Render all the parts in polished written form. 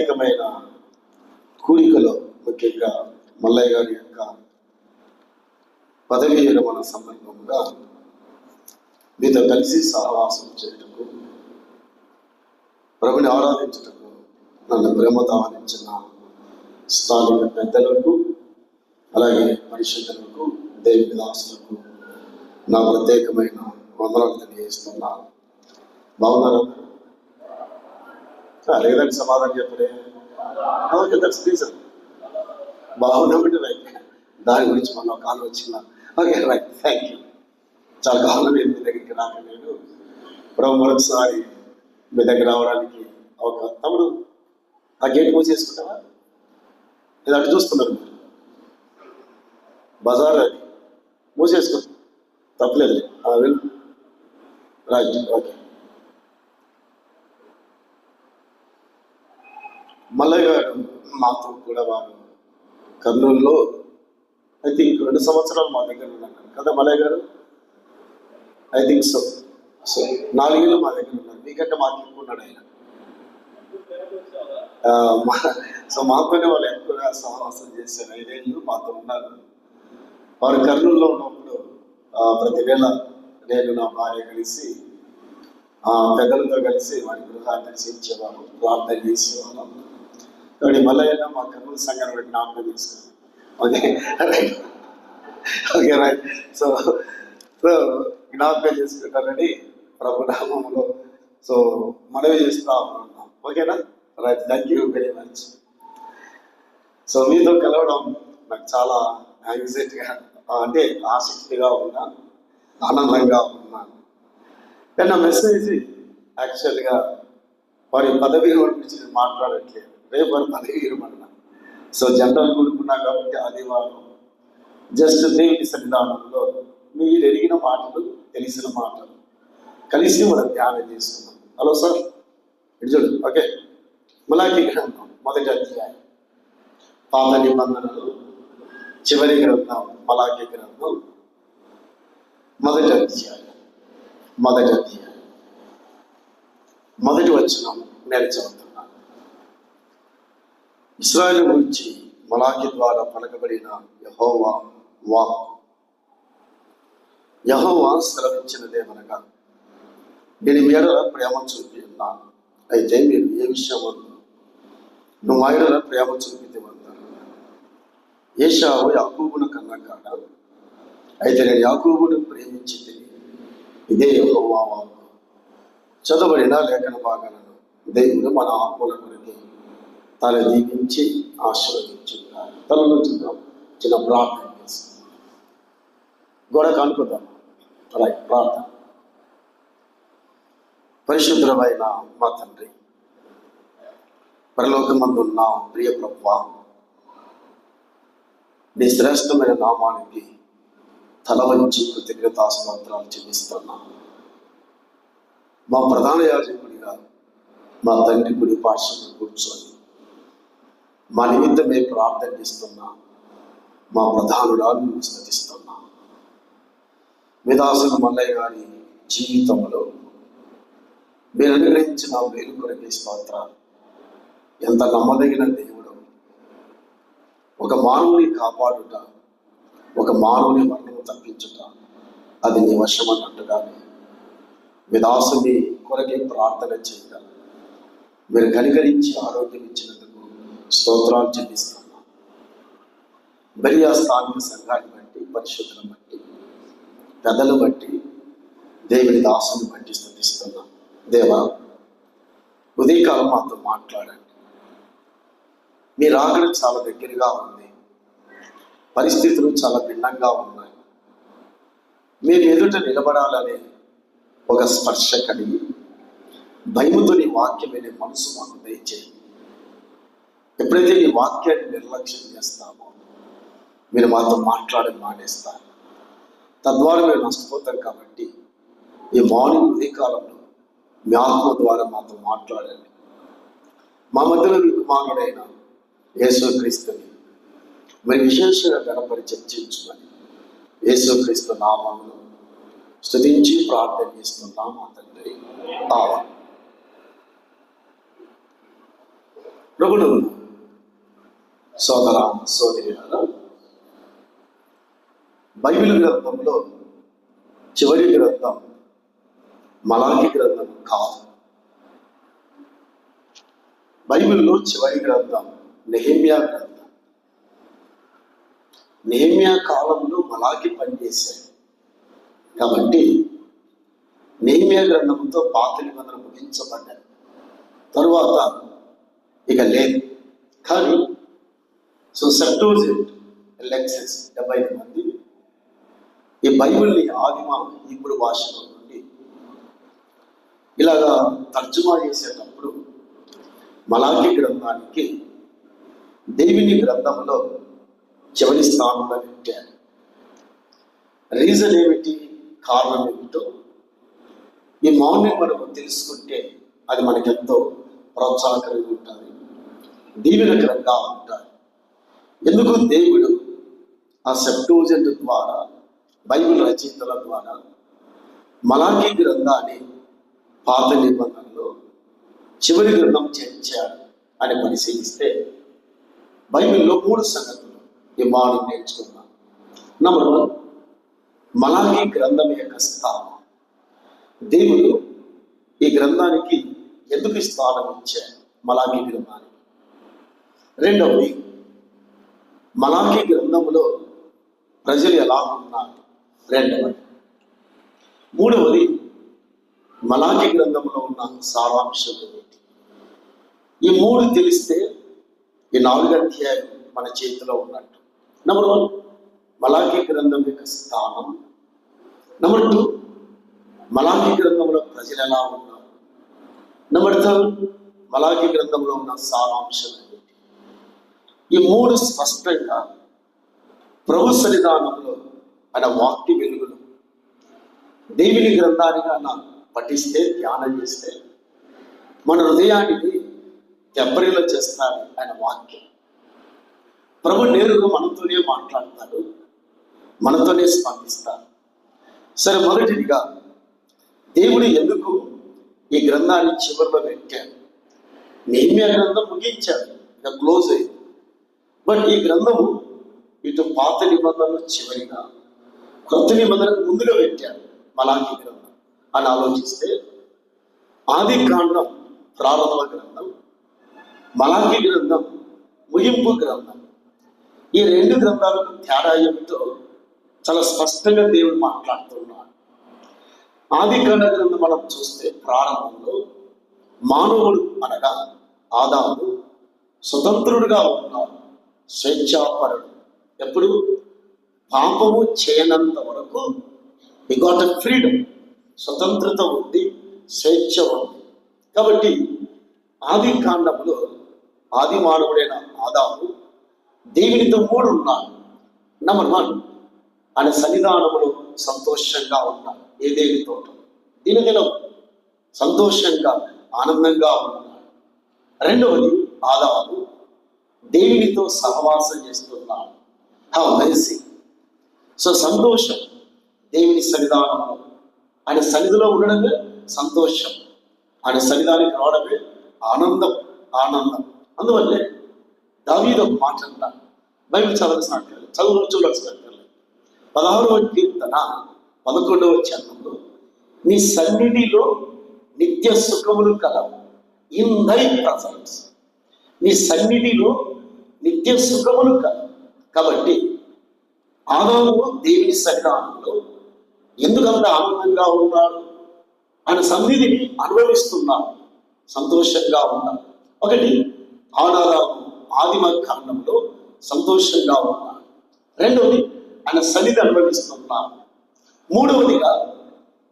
ప్రత్యేకమైన కూడికలో ముఖ్యంగా మల్లయ్య గారి యొక్క పదవీ విరమణ సందర్భంగా మీతో కలిసి సహవాసం చేయటకు, ప్రభుని ఆరాధించటకు నన్ను ప్రేమతో ఆహ్వానించిన స్థానిక పెద్దలకు, అలాగే పరిశుద్ధులకు, దేవుని దాసులకు నా ప్రత్యేకమైన వందనాలు తెలియజేస్తున్నాను. బాగున్నారా? లేదంటే సమాధానం చెప్పలే. Okay, that's reason. బాగున్నప్పుడు రైట్, దాని గురించి మన ఒక ఆలోచన. Okay right, thank you. చాలా కాలం మీ దగ్గరికి రాకలేదు. ప్రభు మరొకసారి మీ దగ్గర రావడానికి ఒక తమ్ముడు ఆ గేట్ మూసేసుకుంటావా? ఇది అటు చూస్తున్నారు మీరు, బజార్ అది మూసేసుకుంటాం, తప్పలేదు. Right, okay. మల్లయ్య గారు మాతో కూడా వారు కర్నూలులో ఐ థింక్ 2 సంవత్సరాలు మా దగ్గర ఉన్నారు కదా మల్లయ్య గారు? ఐ థింక్ సో 4 ఏళ్ళు మా దగ్గర ఉన్నారు. మీకంటే మాకు ఎక్కువ ఉన్నాడు ఆయన. సో మాతోనే వాళ్ళు ఎక్కువగా సహవాసం చేశారు. 5 ఏళ్ళు మాతో ఉన్నారు. వారు కర్నూలులో ఉన్నప్పుడు ప్రతి వేళ నేను నా భార్య కలిసి పెద్దలతో కలిసి వారి గృహాన్ని దర్శించేవారు, ప్రార్థన చేసేవారు. కాబట్టి మల్లయ్య మా కర్నూలు సంఘాన్ని బట్టి జ్ఞాపకం తీసుకున్నాను. Okay right, okay right. So జ్ఞాపకం చేసుకుంటారని ప్రభు నామంలో సో మనవి చేస్తూ ఉన్నాం. ఓకేనా? Right, thank you very much. So మీతో కలవడం నాకు చాలా యాంగ్జైటీగా, అంటే ఆసక్తిగా ఉన్నాను, ఆనందంగా ఉన్నాను. కానీ నా మెసేజ్ యాక్చువల్గా వారి పదవి గురించి మాట్లాడట్లేదు. రేపు వారి పదవి విరమణ. సో జనరల్ కూడుకున్నా కాబట్టి ఆదివారం జస్ట్ దేవుని సన్నిధానంలో మీరు ఎరిగిన మాటలు, తెలిసిన మాటలు కలిసి మనం ధ్యానం చేసుకున్నాం. హలో సార్, ఇటు చూడు. ఓకే, మలాకీ గ్రంథం 1వ అధ్యాయం, పాత నిబంధనలు చివరి గ్రంథం మలాకీ గ్రంథం 1వ అధ్యాయం 1వ వచనం నేను చదువుతున్నాను. ఇశ్రాయేలు గురించి మలాకీ ద్వారా పలకబడిన యెహోవా వాక్కు. యెహోవా సెలవిచ్చినదేమనగా, నేను మీ ఎడల ప్రేమ చూపి ఉన్నాను, అయితే మీరు ఏ విషయం నువ్వు మా ఎడల ప్రేమ చూపితేవన్నారు. ఏశావు యాకోబును కన్న కాడ, అయితే నేను యాకోబును ప్రేమించి తిని. ఇదే యెహోవా వాక్కు. చదవబడిన లేఖన భాగాలను దేవుడు మన ఆత్మల కొరకు తల దీవించి ఆశీర్వదించున్నారు. తలలో చిన్న ప్రార్థన చేసుకుందాం. గోడ కానుకుందాం. రైట్, ప్రార్థన. పరిశుద్ధమైన మా తండ్రి, పరలోకమందున్న ప్రియ ప్రభువా, నీ శ్రేష్టమైన నామానికి తల వంచి కృతజ్ఞతాస్తుతులు చెల్లిస్తున్నాం. మా ప్రధాన యాజకుడిగా మా తండ్రి గుడి పార్శ్వంలో కూర్చొని మా నిమిత్తమే ప్రార్థన చేస్తున్నా మా ప్రధానురాలు స్తుతిస్తున్నా. విదాసుడు మల్లయ్య గారి జీవితంలో మీరు అనుగ్రహించిన మేలు కొరకే స్తోత్రాలు. ఎంత నమ్మదగిన దేవుడు! ఒక మానవుని కాపాడుట, ఒక మానవుని మరణము తప్పించుట, అది నీ వశం అన్నట్టుగానే విదాసుని కొరకే ప్రార్థన చేయగల మీరు కనికరించి ఆరోగ్యం ఇచ్చినందుకు స్తోత్రాలు చెల్లిస్తున్నాం. బలియా స్థానిక సంఘాన్ని బట్టి, పరిశుద్ధులను బట్టి, పెద్దలు బట్టి, దేవుని దాసుని బట్టి స్తుతిస్తున్నాం. దేవా, ఉదయకాలం మాతో మాట్లాడండి. మీ రాకడ చాలా దగ్గరగా ఉంది. పరిస్థితులు చాలా భిన్నంగా ఉన్నాయి. మేము ఎదుట నిలబడాలనే ఒక స్పర్శ కలిగి భయముతో నీ వాక్యం వినే మనసు మాకు దయచేయండి. ఎప్పుడైతే ఈ వాక్యాన్ని నిర్లక్ష్యం చేస్తామో మీరు మాతో మాట్లాడి మానేస్తారు. తద్వారా మేము నష్టపోతాం. కాబట్టి ఈ మార్నింగ్ ఉదయకాలంలో మీ ఆత్మ ద్వారా మాతో మాట్లాడండి. మా మధ్యలో మీ కుమారుడైన యేసుక్రీస్తుని మరి విశేషంగా గణపడి చర్చించుకొని యేసుక్రీస్తు నామములో స్తుతించి ప్రార్థన చేస్తున్నాం మా తండ్రి. ప్రభుడు సోదర సోదరి, బైబిల్ గ్రంథంలో చివరి గ్రంథం మలాకి గ్రంథం కాదు. బైబిల్లో చివరి గ్రంథం నెహెమ్యా గ్రంథం. నెహెమ్యా కాలంలో మలాకి పనిచేశాడు కాబట్టి నెహెమ్యా గ్రంథంతో పాత నిబంధన ముగించబడ్డాడు. తరువాత ఇక లేదు. కానీ సెప్టూజింట్ లెక్సిస్ 75 మంది ఈ బైబిల్ని ఆదిమ హీబ్రూ భాషలో నుండి ఇలాగా తర్జుమా చేసేటప్పుడు మలాకి గ్రంథానికి దేవుని గ్రంథంలో చివరి స్థానంలో పెట్టారు. రీజన్ ఏమిటి, కారణం ఏమిటో ఈ మార్నింగ్ మనము తెలుసుకుంటే అది మనకెంతో ప్రోత్సాహకరంగా ఉంటుంది, దీవెనకరంగా ఉంటుంది. ఎందుకు దేవుడు ఆ సెప్టూజింట్ ద్వారా, బైబిల్ రచయితల ద్వారా మలాకి గ్రంథాన్ని పాత నిబంధనలో చివరి గ్రంథం చేర్చాడు అని పరిశీలిస్తే బైబిల్లో 3 సంగతులు ఈ మార్నింగ్ నేర్చుకున్నాం. నంబర్ 1, మలాకి గ్రంథం యొక్క స్థానం. దేవుడు ఈ గ్రంథానికి ఎందుకు స్థానం ఇచ్చాడు మలాకి గ్రంథానికి? రెండవది, మలాకి గ్రంథంలో ప్రజలు ఎలా ఉన్నారు? రెండవది. మూడవది, మలాకి గ్రంథంలో ఉన్న సారాంశం ఏమిటి? ఈ 3 తెలిస్తే ఈ 4 అధ్యాయాలు మన చేతిలో ఉన్నట్టు. నంబర్ 1, మలాకి గ్రంథం యొక్క స్థానం. నంబర్ 2, మలాకి గ్రంథంలో ప్రజలు ఎలా ఉన్నారు. నంబర్ 3, మలాకి గ్రంథంలో ఉన్న సారాంశం ఏమిటి? ఈ 3 స్పష్టంగా ప్రభు సన్నిధానంలో ఆయన వాక్య వెలుగులు దేవుని గ్రంథానికి అన్న పఠిస్తే, ధ్యానం చేస్తే మన హృదయానికి తెప్పరిలో చేస్తాడు ఆయన వాక్యం. ప్రభు నేరుగా మనతోనే మాట్లాడతాడు, మనతోనే స్పందిస్తాడు. సరే, మొదటిదిగా దేవుడు ఎందుకు ఈ గ్రంథాన్ని చివరిలో పెట్టాడు? నెహెమ్యా గ్రంథం ముగించాడు, ఇక క్లోజ్ అయింది. బట్ ఈ గ్రంథము ఇటు పాత నిబంధనలు చివరిగా, కొత్త నిబంధనకు ముందుగా పెట్టాడు మలాకి గ్రంథం అని ఆలోచిస్తే, ఆది కాండం ప్రారంభ గ్రంథం, మలాకి గ్రంథం ముగింపు గ్రంథం. ఈ 2 గ్రంథాలకు తేడా ఏమిటో చాలా స్పష్టంగా దేవుడు మాట్లాడుతున్నాడు. ఆది కాండ గ్రంథం మనం చూస్తే ప్రారంభంలో మానవుడు అనగా ఆదాము స్వతంత్రుడుగా ఉన్నాడు, స్వేచ్ఛాపరుడు. ఎప్పుడు? పాపము చేయనంత వరకు he got a freedom, స్వతంత్రత ఉంది, స్వేచ్ఛ ఉంది. కాబట్టి ఆది కాండంలో ఆది మానవుడైన ఆదాము దేవునితో ఉన్నాడు. నంబర్ 1, ఆయన సన్నిధానంలో సంతోషంగా ఉన్నాడు. ఏదేని తోట దీనిలో సంతోషంగా ఆనందంగా ఉన్నాడు. రెండవది, ఆదాము దేవునితో సహవాసం చేస్తున్నాడు. How amazing! సంతోషం దేవుని సన్నిధానంలో, ఆయన సన్నిధిలో ఉండడమే సంతోషం, ఆయన సన్నిధానికి రావడమే ఆనందం. అందువల్లే దావీదు ఒక మాట అంటాడు, బైబిల్ చదవాల్సిన చూడాల్సిన 16వ కీర్తన 11వ చరణంలో, నీ సన్నిధిలో నిత్య సుఖములు కలవు, ఇన్ దై ప్రజెన్స్. నీ సన్నిధిలో నిత్య సుఖములు కలవు. కాబట్టి ఆదాము దేవుని సన్నిధానంలో ఎందుకంత ఆనందంగా ఉన్నాడు? ఆయన సన్నిధిని అనుభవిస్తున్నాడు, సంతోషంగా ఉన్నాడు. ఒకటి, ఆదాము ఆదిమ కాండంలో సంతోషంగా ఉన్నాడు. రెండవది, ఆయన సన్నిధి అనుభవిస్తున్నాడు. మూడవదిగా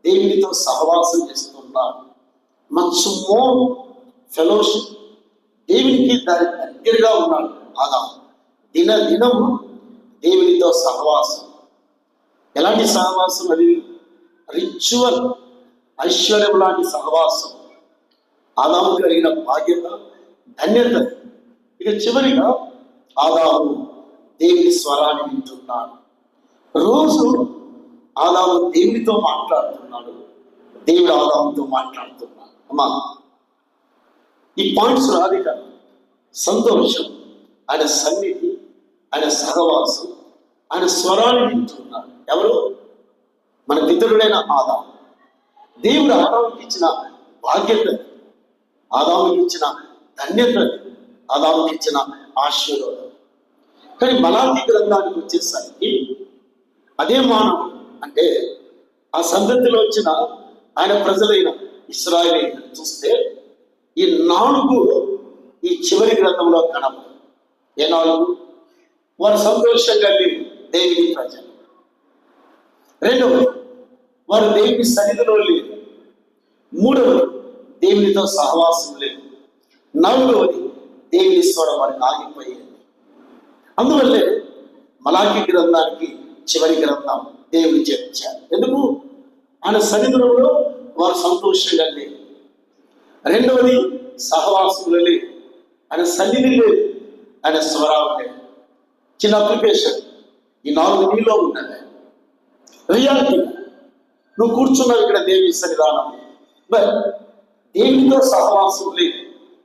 దేవునితో సహవాసం చేస్తున్నాడు. మచ్ మోర్ ఫెలోషిప్, దేవునికి దాని దగ్గరగా ఉన్నాడు ఆదాము. దినము దేవునితో సహవాసం. ఎలాంటి సహవాసం? అది రిచువల్, ఐశ్వర్యం లాంటి సహవాసం. ఆదాము కలిగిన బాధ్యత, ధన్యత. ఇక చివరిగా ఆదాము దేవుని స్వరాన్ని వింటున్నాడు. రోజు ఆదాము దేవునితో మాట్లాడుతున్నాడు, దేవుడు ఆదాముతో మాట్లాడుతున్నాడు. అమ్మా, ఈ పాయింట్స్ రాదు కదా. సంతోషం, ఆయన సన్నిధి, ఆయన సహవాసం, ఆయన స్వరాన్ని వింటున్నాడు. ఎవరు? మన పితరుడైన ఆదాము. దేవుడు ఆదాముకి ఇచ్చిన బాధ్యత, ఆదాముకి ఇచ్చిన ధన్యత, ఆదాముకి ఇచ్చిన ఆశీర్వాదం. కానీ మలాకి గ్రంథానికి వచ్చేసరికి అదే మానవుడు అంటే ఆ సంతతిలో వచ్చిన ఆయన ప్రజలైన ఇశ్రాయేలీయులను చూస్తే ఈ 4 ఈ చివరి గ్రంథంలో కనపడదు. ఏ 4? వారు సంతోషంగా లేరు, దేవుని ప్రజలు. 2వది, వారు దేవుని సన్నిధిలో లేరు. 3వది, దేవునితో సహవాసం లేదు. 4వది, దేవుని స్వరం వారికి ఆగిపోయింది. అందువల్లే మలాకి గ్రంథానికి చివరి గ్రంథం దేవుని చేర్చారు. ఎందుకు? ఆయన సన్నిధిలో వారు సంతోషంగా లేరు. 2వది, సహవాసంలో లేదు, ఆయన సన్నిధి లేదు, ఆయన స్వరాలు లేదు. చిన్న అప్లికేషన్, ఈ 4 నీలో ఉన్నది. రియాలిటీ నువ్వు కూర్చున్నావు ఇక్కడ దేవుని సన్నిధానం, బట్ దేవునితో సహవాసం లేదు.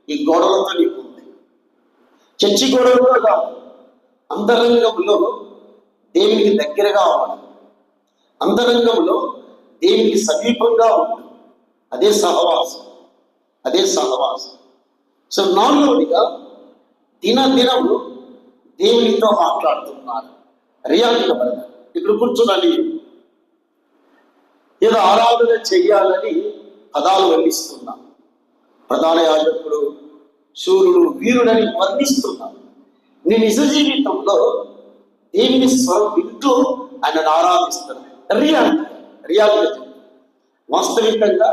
ఈ గోడలతో నీకు ఉంది. చర్చి గోడలతో కాదు, అంతరంగంలో దేవునికి దగ్గరగా అవ్వడం, అంతరంగంలో దేవునికి సమీపంగా ఉండడం, అదే సహవాసం, అదే సహవాసం. సో 4వదిగా దినదినము దేవునితో మాట్లాడుతున్నారు. రియాలిటీగా పడతారు. ఇక్కడ కూర్చున్నాను, ఏదో ఆరాధన చెయ్యాలని పదాలు వర్ణిస్తున్నాం. ప్రధాన యాజకుడు, శూరుడు, వీరుడని వర్ణిస్తున్నాం. నీ నిజ జీవితంలో దేవుని స్వరం వింటూ ఆయనను ఆరాధిస్తున్నాను. రియాలిటీ వాస్తవికంగా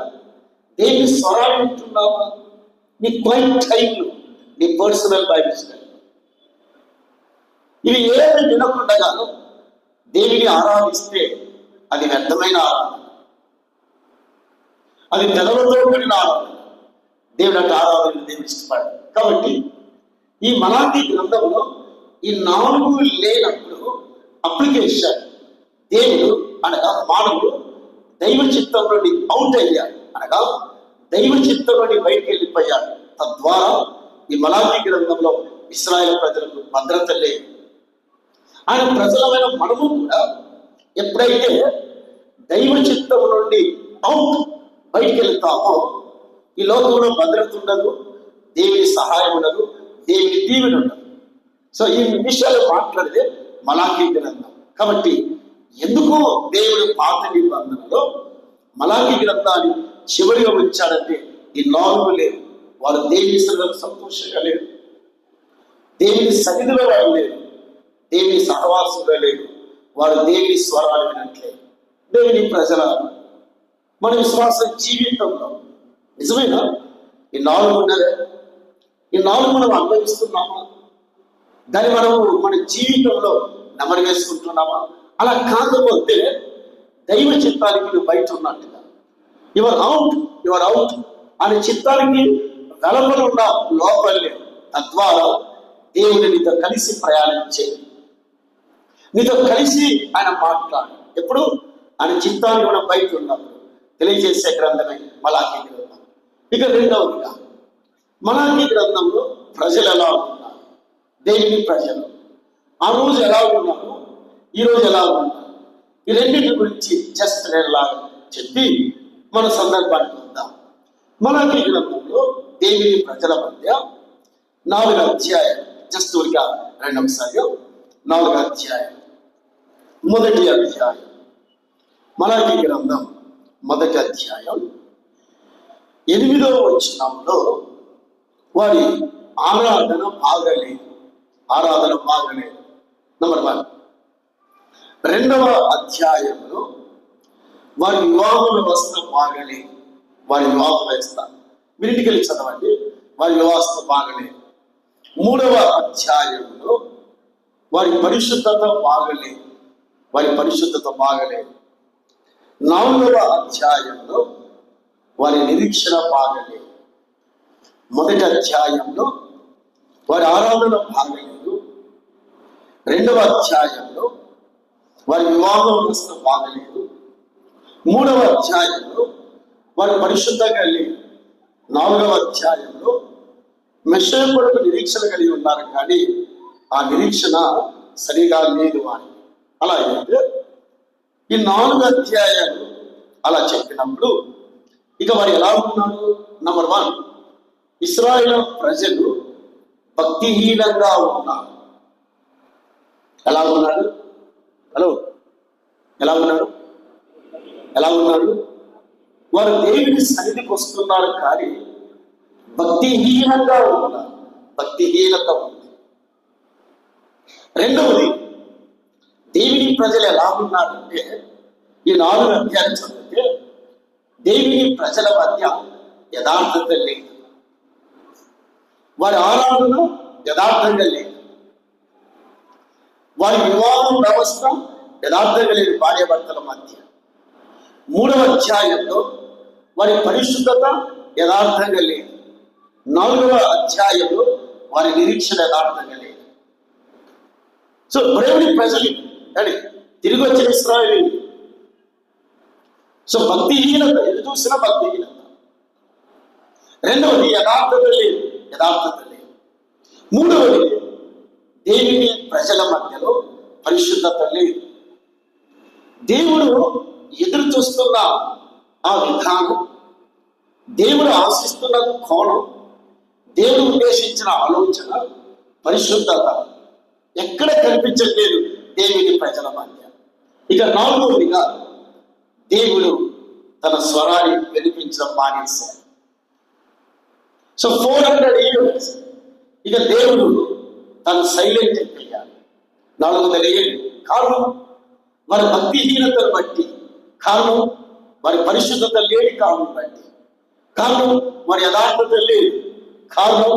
దేవుని స్వరాలు వింటున్నావా? నీ క్వైట్ టైంలో, నీ పర్సనల్ బైబిల్ స్టడీ, ఇవి ఏమి వినకుండా దేవుని ఆరాధిస్తే అది వ్యర్థమైన ఆరాధన, అది పెదవులతో కూడిన ఆరాధన. దేవుడు అంటే ఆరాధన దేవుడు ఇష్టపడాడు. కాబట్టి ఈ మలాకి గ్రంథంలో ఈ 4 లేనప్పుడు అప్లికేషన్, దేవుడు అనగా మానవుడు దైవ చిత్తం నుండి అవుట్ అయ్యాడు, అనగా దైవ చిత్తం నుండి బయటికి వెళ్ళిపోయాడు. తద్వారా ఈ మలాకి గ్రంథంలో ఇశ్రాయేలు ప్రజలకు భద్రత లేదు. ఆయన ప్రజలమైన మనము కూడా ఎప్పుడైతే దైవ చిత్తం నుండి అవుట్ బయటికి వెళ్తామో ఈ లోకంలో భద్రత ఉండదు, దేవుని సహాయం ఉండదు, దేవుని దీవెన ఉండదు. సో ఈ విషయాలు మాట్లాడితే మలాకి గ్రంథం. కాబట్టి ఎందుకు దేవుడు పాత నిబంధనలో మలాకి గ్రంథాన్ని చివరిగా ఉంచాడంటే ఈ 4 లేవు. వారు దేవుని సన్నిధిలో సంతోషంగా లేరు, దేవుని సన్నిధిలో వారు లేరు, దేవుని సహవాసంలో లేరు, వారు దేవుని స్వరాలు వినట్లేదు. దేవుని ప్రజల మన విశ్వాస జీవితంలో నిజమైన ఈ 4 ఉన్నదే, ఈ 4 మనం అనుభవిస్తున్నామా? దాన్ని మనం మన జీవితంలో నెమరు వేసుకుంటున్నామా? అలా కాకపోతే దైవ చిత్తానికి నువ్వు బయట ఉన్నట్టుగా, యువర్ అవుట్ అనే చిత్తానికి వెలుపల ఉన్న లోపల లేదు. తద్వారా దేవుడు నీతో కలిసి ప్రయాణించే, నీతో కలిసి ఆయన మాట్లాడు. ఎప్పుడు? ఆయన చిత్తాన్ని కూడా బయట ఉన్నప్పుడు తెలియజేసే గ్రంథమే మలాకి గ్రంథం. ఇక 2వదిగా మలాకి గ్రంథంలో ప్రజలు ఎలా ఉన్నారు? దేవుని ప్రజలు ఆ రోజు ఎలా ఉన్నారు, ఈ రోజు ఎలా ఉన్నారు? ఈ రెండింటి గురించి జస్ట్ నేనులాగా చెప్పి మన సందర్భానికి వద్దాం. మలాకి గ్రంథంలో దేవుని ప్రజల మధ్య 4 అధ్యాయం, జస్ట్ ఊరిగా 2 ఒకసారి 4 అధ్యాయం. మొదటి అధ్యాయం మలాకి గ్రంథం, మొదటి అధ్యాయం 8వ వచనంలో వారి ఆరాధన బాగలేదు. నంబర్ 1. 2వ అధ్యాయంలో వారి వివాహ వ్యవస్థ బాగలేదు. వారి వివాహ వ్యవస్థ వీరింటికి చదవండి. వారి వ్యవస్థ బాగలేదు. 3వ అధ్యాయంలో వారి పరిశుద్ధత బాగలేదు. 4వ అధ్యాయంలో వారి నిరీక్షణ బాగలేదు. మొదటి అధ్యాయంలో వారి ఆరాధన బాగలేదు. 2వ అధ్యాయంలో వారి వివాహ వ్యవస్థ బాగలేదు. 3వ అధ్యాయంలో వారి పరిశుద్ధంగా లేదు. 4వ అధ్యాయంలో మెస్సయ్య కొరకు నిరీక్షణ కలిగి ఉన్నారు, కానీ ఆ నిరీక్షణ సరిగా లేదు వారికి. అలాగే ఈ 4 అధ్యాయాలు అలా చెప్పినప్పుడు ఇక వారు ఎలా ఉన్నారు? నంబర్ 1, ఇశ్రాయేలు ప్రజలు భక్తిహీనంగా ఉన్నారు. ఎలా ఉన్నారు? హలో, ఎలా ఉన్నారు? ఎలా ఉన్నారు? వారు దేవుని సన్నిధికి వస్తున్నారు, కానీ భక్తిహీనంగా ఉన్నారు. భక్తిహీనత ఉంది. రెండవది, దేవుని ప్రజలు ఎలా ఉన్నారంటే ఈ 4 అధ్యాయాలు చదివితే దేవుని ప్రజల మధ్య యథార్థత లేదు. వారి ఆరాధన యథార్థంగా లేదు. వారి వివాహం వ్యవస్థ యథార్థంగా లేదు భార్యాభర్తల మధ్య. 3వ అధ్యాయంలో వారి పరిశుద్ధత యథార్థంగా లేదు. 4వ అధ్యాయంలో వారి నిరీక్షణ యథార్థంగా లేదు. సో దేవుని ప్రజలు అని తిరిగి వచ్చిన ఇశ్రాయేలు. సో భక్తిహీనత, ఎటు చూసినా భక్తిహీనత. రెండవది యథార్థత లేదు, యథార్థత లేదు. మూడవది దేవుని ప్రజల మధ్యలో పరిశుద్ధత లేదు. దేవుడు ఎదురు చూస్తున్న ఆ విధానం, దేవుడు ఆశిస్తున్న కోణం, దేవుడు ఉద్దేశించిన ఆలోచన, పరిశుద్ధత ఎక్కడ కనిపించట్లేదు దేవుని ప్రజల మధ్య. ఇక 4వదిగా దేవుడు తన స్వరాన్ని వినిపించడం మానేశాడు. సో 400 years ఇక దేవుడు తను సైలెంట్ అయిపోయాడు. 400 ఏళ్ళు. కారణం వారి భక్తిహీనతను బట్టి, కారణం వారి పరిశుద్ధత లేని కారణం బట్టి, కారణం వారి యథార్థత లేదు, కారణం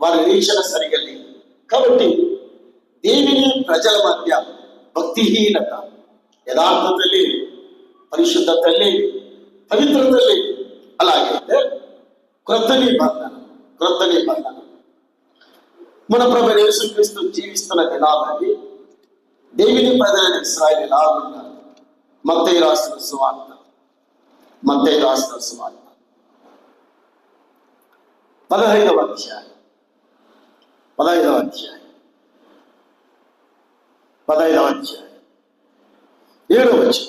వారి నిరీక్షణ సరిగా లేదు. కాబట్టి దేవుని ప్రజల మధ్య భక్తిహీనత, యథార్థత లేదు, పరిశుద్ధత లేదు, పవిత్రత లేదు. అలాగైతే క్రొత్త నిబంధన మన ప్రభు యేసుక్రీస్తు జీవిస్తున్న దినాలని దేవుని ప్రజలైన ఇశ్రాయేలు ఎలా ఉన్నారు? మత్తయి రాసిన సువార్త 15వ అధ్యాయం 7వ వచనం.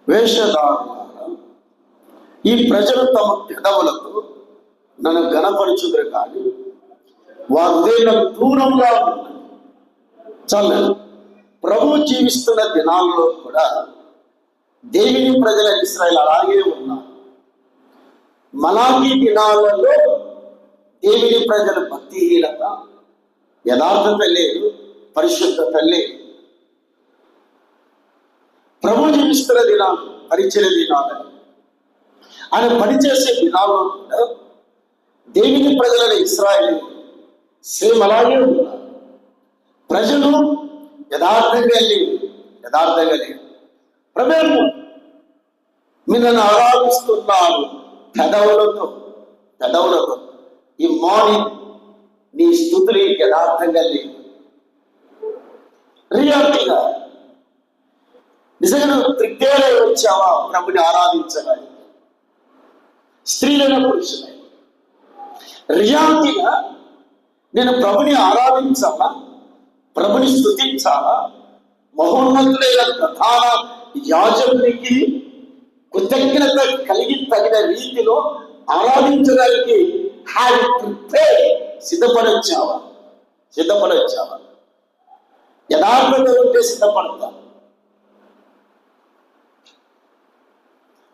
వేషధారులారా, ఈ ప్రజలు తమ పెదవులతో నన్ను ఘనపరచుదురు, కానీ వారు హృదయం దూరంగా ఉన్నది. చాలు. ప్రభు జీవిస్తున్న దినాల్లో కూడా దేవుని ప్రజల ఇశ్రాయేలు అలాగే ఉన్నారు. మలాకి దినాలలో దేవుని ప్రజల భక్తిహీనత, యథార్థత లేదు, పరిశుద్ధత లేదు. ప్రభు జీవిస్తున్న దినాలు, పరిచయ దినాలు, ఆయన పనిచేసే దినాల్లో కూడా దేవుని ప్రజల ఇశ్రాయేలు సేమ్ అలాగే ఉన్నారు. ప్రజలు యథార్థంగా లేదు. ప్రభు మిమ్మల్ని ఆరాధిస్తున్నారు పెదవులతో. ఈ మార్నింగ్ నీ స్తుతులు యథార్థంగా లేదు. రియాలిటీగా నిజంగా నువ్వు తృప్తిగా వచ్చావా ప్రభుని ఆరాధించడానికి? స్త్రీలైన పురుషులైన రియాలిటీగా నేను ప్రభుని ఆరాధించాలా, ప్రభుని స్తుతించాలా, మహోన్నతులైన ప్రధాన యాజకునికి కృతజ్ఞత కలిగి తగిన రీతిలో ఆరాధించడానికి సిద్ధపడొచ్చావా? యథార్థత ఉంటే సిద్ధపడతా.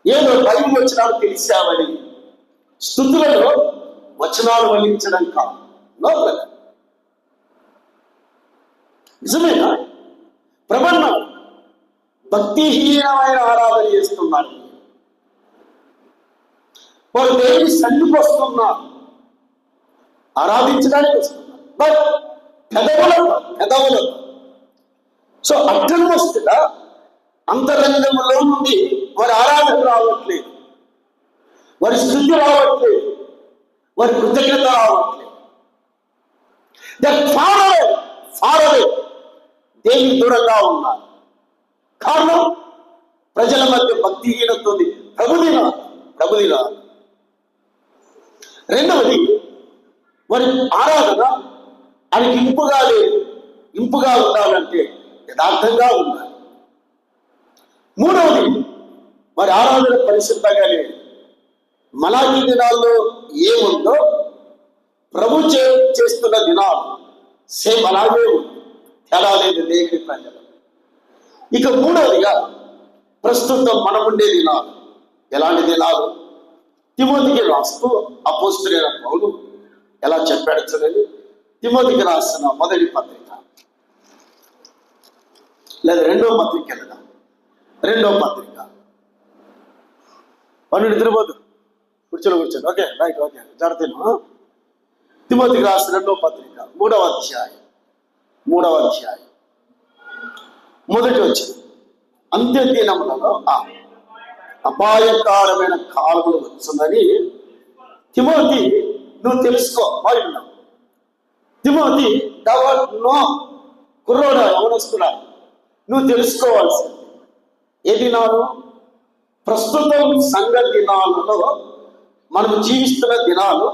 ఏదో బైబిల్ వచనాలు తెలిసావని స్తుతులలో వచనాలు వల్లించడం కాదు. నిజమేనా? ప్రబన్న భక్తిహీనమైన ఆరాధన చేస్తున్నారు. వారు దేవుని సన్నిధికి వస్తున్నారు, ఆరాధించడానికి వస్తున్నారు, బట్ పెదవులతో. సో అడ్డమస్తుగా అంతరంగంలో నుండి వారి ఆరాధన రావట్లేదు, వారి స్థుతి రావట్లేదు, వారి కృతజ్ఞత రావట్లేదు. ఫారవే దేవుని దూరంగా ఉన్నారు. కారణం ప్రజల మధ్య భక్తిహీనత ఉంది. ప్రభుదిన. రెండవది వారి ఆరాధన ఆయనకి ఇంపుగా లేదు. ఇంపుగా ఉండాలంటే యథార్థంగా ఉండాలి. మూడవది, వారి ఆరాధన పరిశుద్ధంగా లేదు. మలాకి దినాల్లో ఏముందో ప్రభు చేస్తున్న దినాలు సేమ్ అలాగే ఉంది, తేడా లేదు దేవుని ప్రజలు. ఇక మూడవదిగా ప్రస్తుతం మనం ఉండే దినాలు ఎలాంటి దినాలు? తిమోతికి రాస్తూ అపోస్తలుడైన పౌలు ఎలా చెప్పాడు చూడండి. తిమోతికి రాసిన మొదటి పత్రిక లేదా రెండో పత్రిక వెళ్దాం. రెండో పత్రిక పన్నెండు తిరగబోదు, కూర్చోండి. ఓకే రైట్, ఓకే జరుగుతాను. తిమోతికి రాసిన రెండో పత్రిక మూడవ అధ్యాయం మొదటి వచ్చిన అంత్య దినములలో అపాయకారమైన కాలములు వస్తుందని తిమోతి నువ్వు తెలుసుకో. బాగున్నావు తిమోతి, నో కుర్రోడా, యవనస్తుడా, నువ్వు తెలుసుకోవాల్సింది ఏ దినాలు? ప్రస్తుతం సంఘ దినాలలో మనం జీవిస్తున్న దినాలు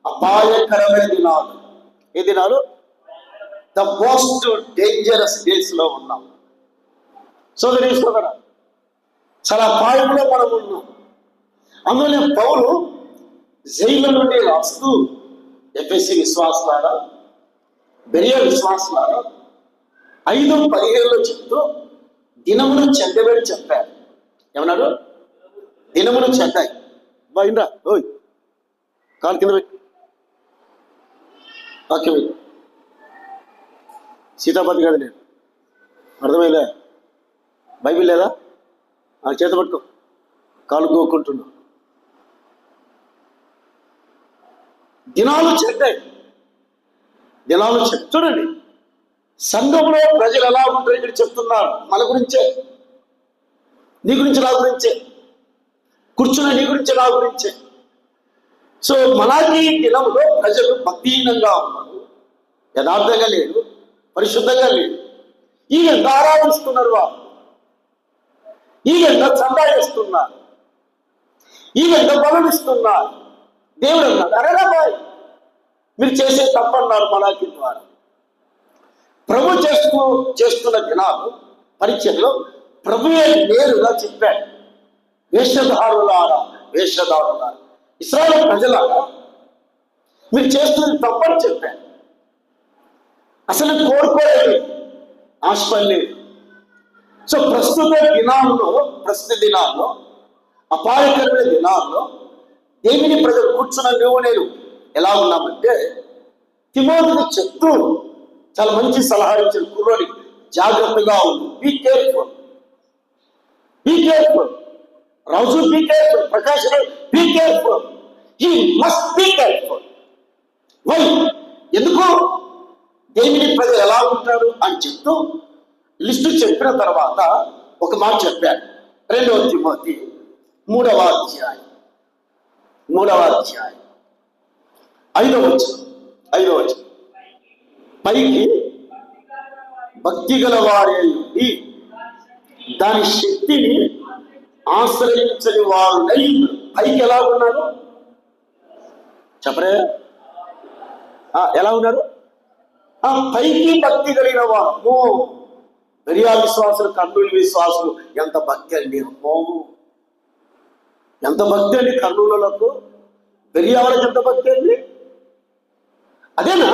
అపాయకరమైన దినాలు. ఏ దినాలు? ద మోస్ట్ డేంజరస్ డేస్ లో ఉన్నాం. సోదరి సోదరా, చాలా అపాయంలో మనం ఉన్నాం. అందులో పౌలు జైలు నుండి రాస్తూ ఎఫెసీ విశ్వాసులారా, బెరియా విశ్వాసులారా 5:15 చెప్తూ దినములు చెడ్డబడి చెప్పారు. ఏమన్నాడు? దినములు చెడ్డాయి. బాగుందా? ఓయ్ కాలు కింద పెట్టి వాక్యం సీతాపతి కాదు నేను, అర్థమైందా? బైబిల్ లేదా? చేత పట్టుకో, కాలు గోక్కుంటున్నా. దినాలు చెడ్డాయి, దినాలు చూడండి. సంఘంలో ప్రజలు ఎలా ఉంటారు ఇక్కడ చెప్తున్నారు. మన గురించే, నీ గురించి, నా గురించే, కూర్చున్న నీ గురించి, నా గురించే. సో మలాకి దినంలో ప్రజలు భక్తిహీనంగా ఉన్నారు, యథార్థంగా లేరు, పరిశుద్ధంగా లేరు. ఈ ఎంత ఆరాధిస్తున్నారు వాళ్ళు, ఈ ఎంత సంపాదిస్తున్నారు, ఈ ఎంత బలమిస్తున్నారు. దేవుడు అన్నాడు, అరేనా బాయ్ మీరు చేసే తప్పన్నారు మలాకి ద్వారా. ప్రభు చేస్తున్న దినాలు పరిచయంలో ప్రభువే నేరుగా చెప్పాడు, వేషధారులారా ఇశ్రాయేలు ప్రజలారా మీరు చేస్తున్నది తప్పని చెప్పాడు. అసలు కోరుకోలేదు, ఆశపడలేదు. సో ప్రస్తుత దినాల్లో అపాయకరమైన దినాల్లో దేవుని ప్రజలు కూర్చున్న నువ్వు నేను ఎలా ఉన్నామంటే, తిమోతికి చెప్తూ చాలా మంచి సలహా ఇచ్చిన కుర్రోడి, జాగ్రత్తగా ఉంది. Be careful, Raju be careful, Prakash be careful, he must be careful. Why? ఎందుకు? దేవుని ప్రజలు ఎలా ఉంటారు అని చెప్తూ లిస్టు చెప్పిన తర్వాత ఒక మాట చెప్పాడు. 2వ తిమోతి 3వ అధ్యాయం 5వ వచనం, పైకి భక్తి గల వారే ఉండి దాని శక్తిని ఆశ్రయించని వారు. పైకి ఎలా ఉన్నారు చెప్పరే? ఎలా ఉన్నారు? పైకి భక్తి కలిగిన వారు. బెరియా విశ్వాసులు, కర్నూలు విశ్వాసులు ఎంత భక్తి అండి! అమ్మో, ఎంత భక్తి అండి కర్నూలులకు, బెరియా వాళ్ళకి ఎంత భక్తి అండి! అదేనా?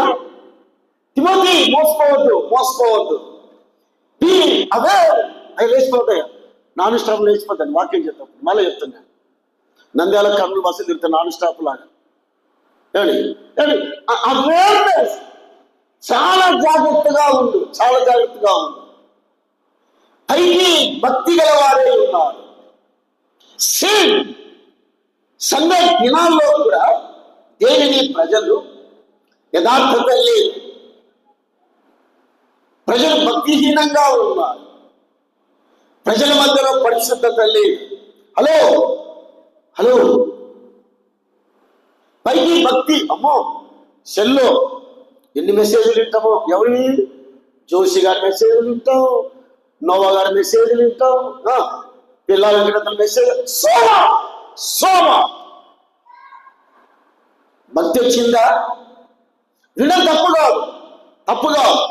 తిమోతి మోసపోవద్దు. అవే అవి లేచిపోతాయి, నాన్ స్టాప్ లేచిపోతాను. వాక్యం చెప్తాను, మళ్ళీ చెప్తాను. నంద్యాల కర్నూలు బస్సులు తిరుగుతాను నాన్ స్టాప్ లాగా. అవేర్నెస్ చాలా జాగ్రత్తగా ఉండు. పైకి భక్తి గల వారే ఉన్నారు. సేమ్ సంఘ దినాల్లో కూడా దేవుని ప్రజలు యథార్థత లేదు, ప్రజలు భక్తిహీనంగా ఉన్నారు, ప్రజల మధ్యలో పరిశుద్ధత లేదు. హలో పైకి భక్తి. అమ్మో, సెల్లో ఎన్ని మెసేజ్లు వింటామో. ఎవరి? జోషి గారి మెసేజ్లు వింటాం, నోవా గారి మెసేజ్లు వింటాం, పిల్లల మెసేజ్. సోమ భక్తి వచ్చిందా? వినడం తప్పు కాదు, తప్పు కాదు.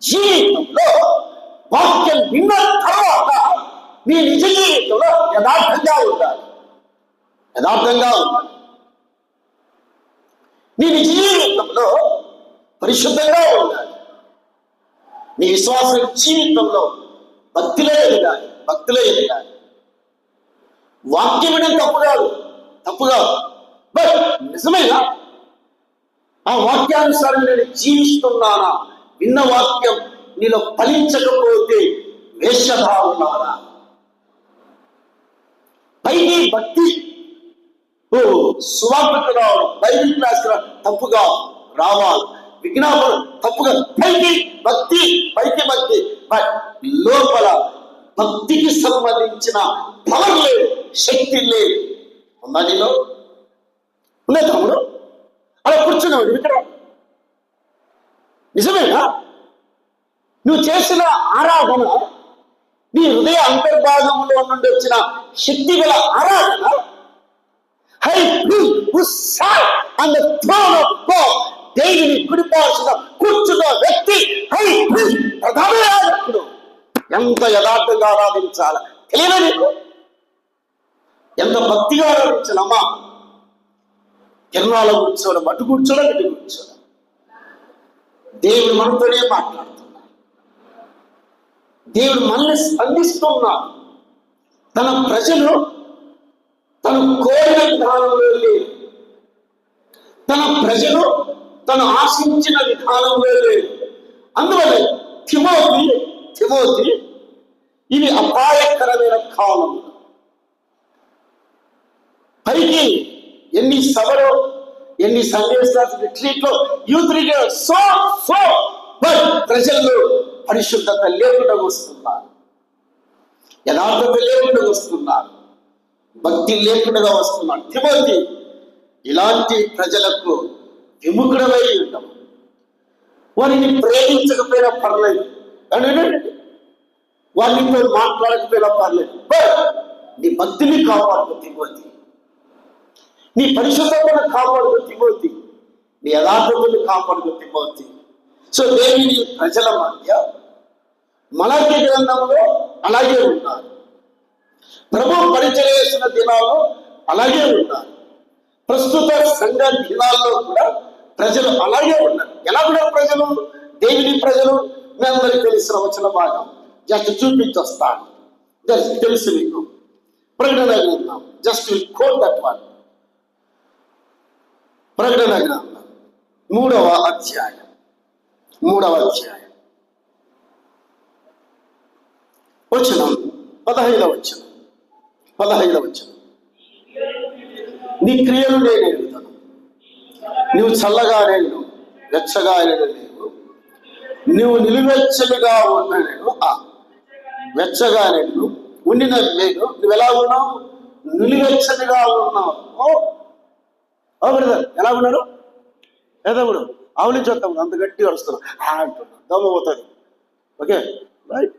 జీవితంలో వాక్యం విన్న తర్వాత మీ నిజ జీవితంలో యథార్థంగా ఉండాలి, యథార్థంగా ఉండాలి. నీ నిజ జీవితంలో పరిశుద్ధంగా ఉండాలి. నీ విశ్వాస జీవితంలో భక్తిలో ఎదగాలి, భక్తిలో ఎదగాలి. వాక్యం వినడం తప్పు కాదు, తప్పు కాదు. బట్ నిజమేనా ఆ వాక్యానుసారం నేను జీవిస్తున్నానా? విన్న వాక్యం నీలో ఫలించకపోతే వేషధారులారా. పైకి భక్తి సువార్తకు రావడం, బైబిల్ క్లాస్ తప్పుగా రావాలి, విజ్ఞాపన తప్పుగా, పైకి భక్తి, పైకి భక్తి, లోపల భక్తికి సంబంధించిన పవర్ లేదు, శక్తి లేదు. ఉందా నీలో? ఉందా తమ్ముడు? అలా కూర్చున్నావు ఇక్కడ. నిజమేనా? నువ్వు చేసిన ఆరాధన నీ హృదయ అంతర్భాగంలో నుండి వచ్చిన శక్తి గల ఆరాధన. దేవుని కుడిపాల్సిన కూర్చున్న వ్యక్తి ప్రధాన యాజకుడు. ఎంత యథార్థంగా ఆరాధించాల తెలియదు నీకు? ఎంత భక్తిగా ఆరాధించాలమ్మా. కిరణాలు కూర్చోవడం, అటు కూర్చోవడం, ఇటు కూర్చోవడం. దేవుడు మనతోనే మాట్లాడుతున్నాడు, దేవుడు మనల్ని స్పందిస్తున్నాడు. తన ప్రజలు తను కోరిన విధానంలో లేదు, తన ప్రజలు తను ఆశించిన విధానంలో లేదు. అందువల్ల తిమోతి ఇది అపాయకరమైన కాలం. పైకి ఎన్ని సభలో, ఎన్ని సందేశాలు, రిట్రీట్లో, యూత్ సో బట్ ప్రజల్లో పరిశుద్ధత లేకుండా వస్తున్నారు, యథార్థత లేకుండా వస్తున్నారు, భక్తి లేకుండా వస్తున్నారు. తిమోతి ఇలాంటి ప్రజలకు విముఖుడమై ఉంటాం. వారిని ప్రేమించకపోయినా పర్లేదు, వారితో మాట్లాడకపోయినా పర్లేదు, బట్ నీ భక్తిని కాపాడుకో తిమోతి, నీ పరిశుద్ధతను కాపాడుకో తిమోతి, నీ యథార్థతను కాపాడుకో తిమోతి. సో దేవుని ప్రజల మధ్య మలాకి గ్రంథంలో అలాగే ఉన్నారు, ప్రభు పరిచయం చేసిన దినాల్లో అలాగే ఉన్నారు, ప్రస్తుత సంఘ దినాల్లో కూడా ప్రజలు అలాగే ఉన్నారు. ఎలా ఉన్నారు ప్రజలు? దేవుని ప్రజలు మీ అందరికీ తెలిసిన వచ్చిన భాగం జస్ట్ చూపించొస్తాను, జస్ట్ తెలుసు మీకు. ప్రకటన గ్రంథం, just will coat that one. ప్రకటన గ్రంథం 3వ అధ్యాయం వచనం 15వ వచనం. నీ క్రియలు నేను ఎరుగుతాను, నువ్వు చల్లగా నేను, వెచ్చగా నేను లేవు, నువ్వు నిలువెచ్చలుగా ఉన్నా నేను, వెచ్చగా నేను ఉండిన నేను. నువ్వు ఎలా ఉన్నావు? నిలువెచ్చలుగా ఉన్నావు. బ్రదర్ ఎలా ఉన్నారు? ఏదమ్ముడు ఆవులి చూస్తాము, అంత గట్టిగా వస్తున్నావు అంటున్నావు, దమ్మ పోతుంది. Okay right.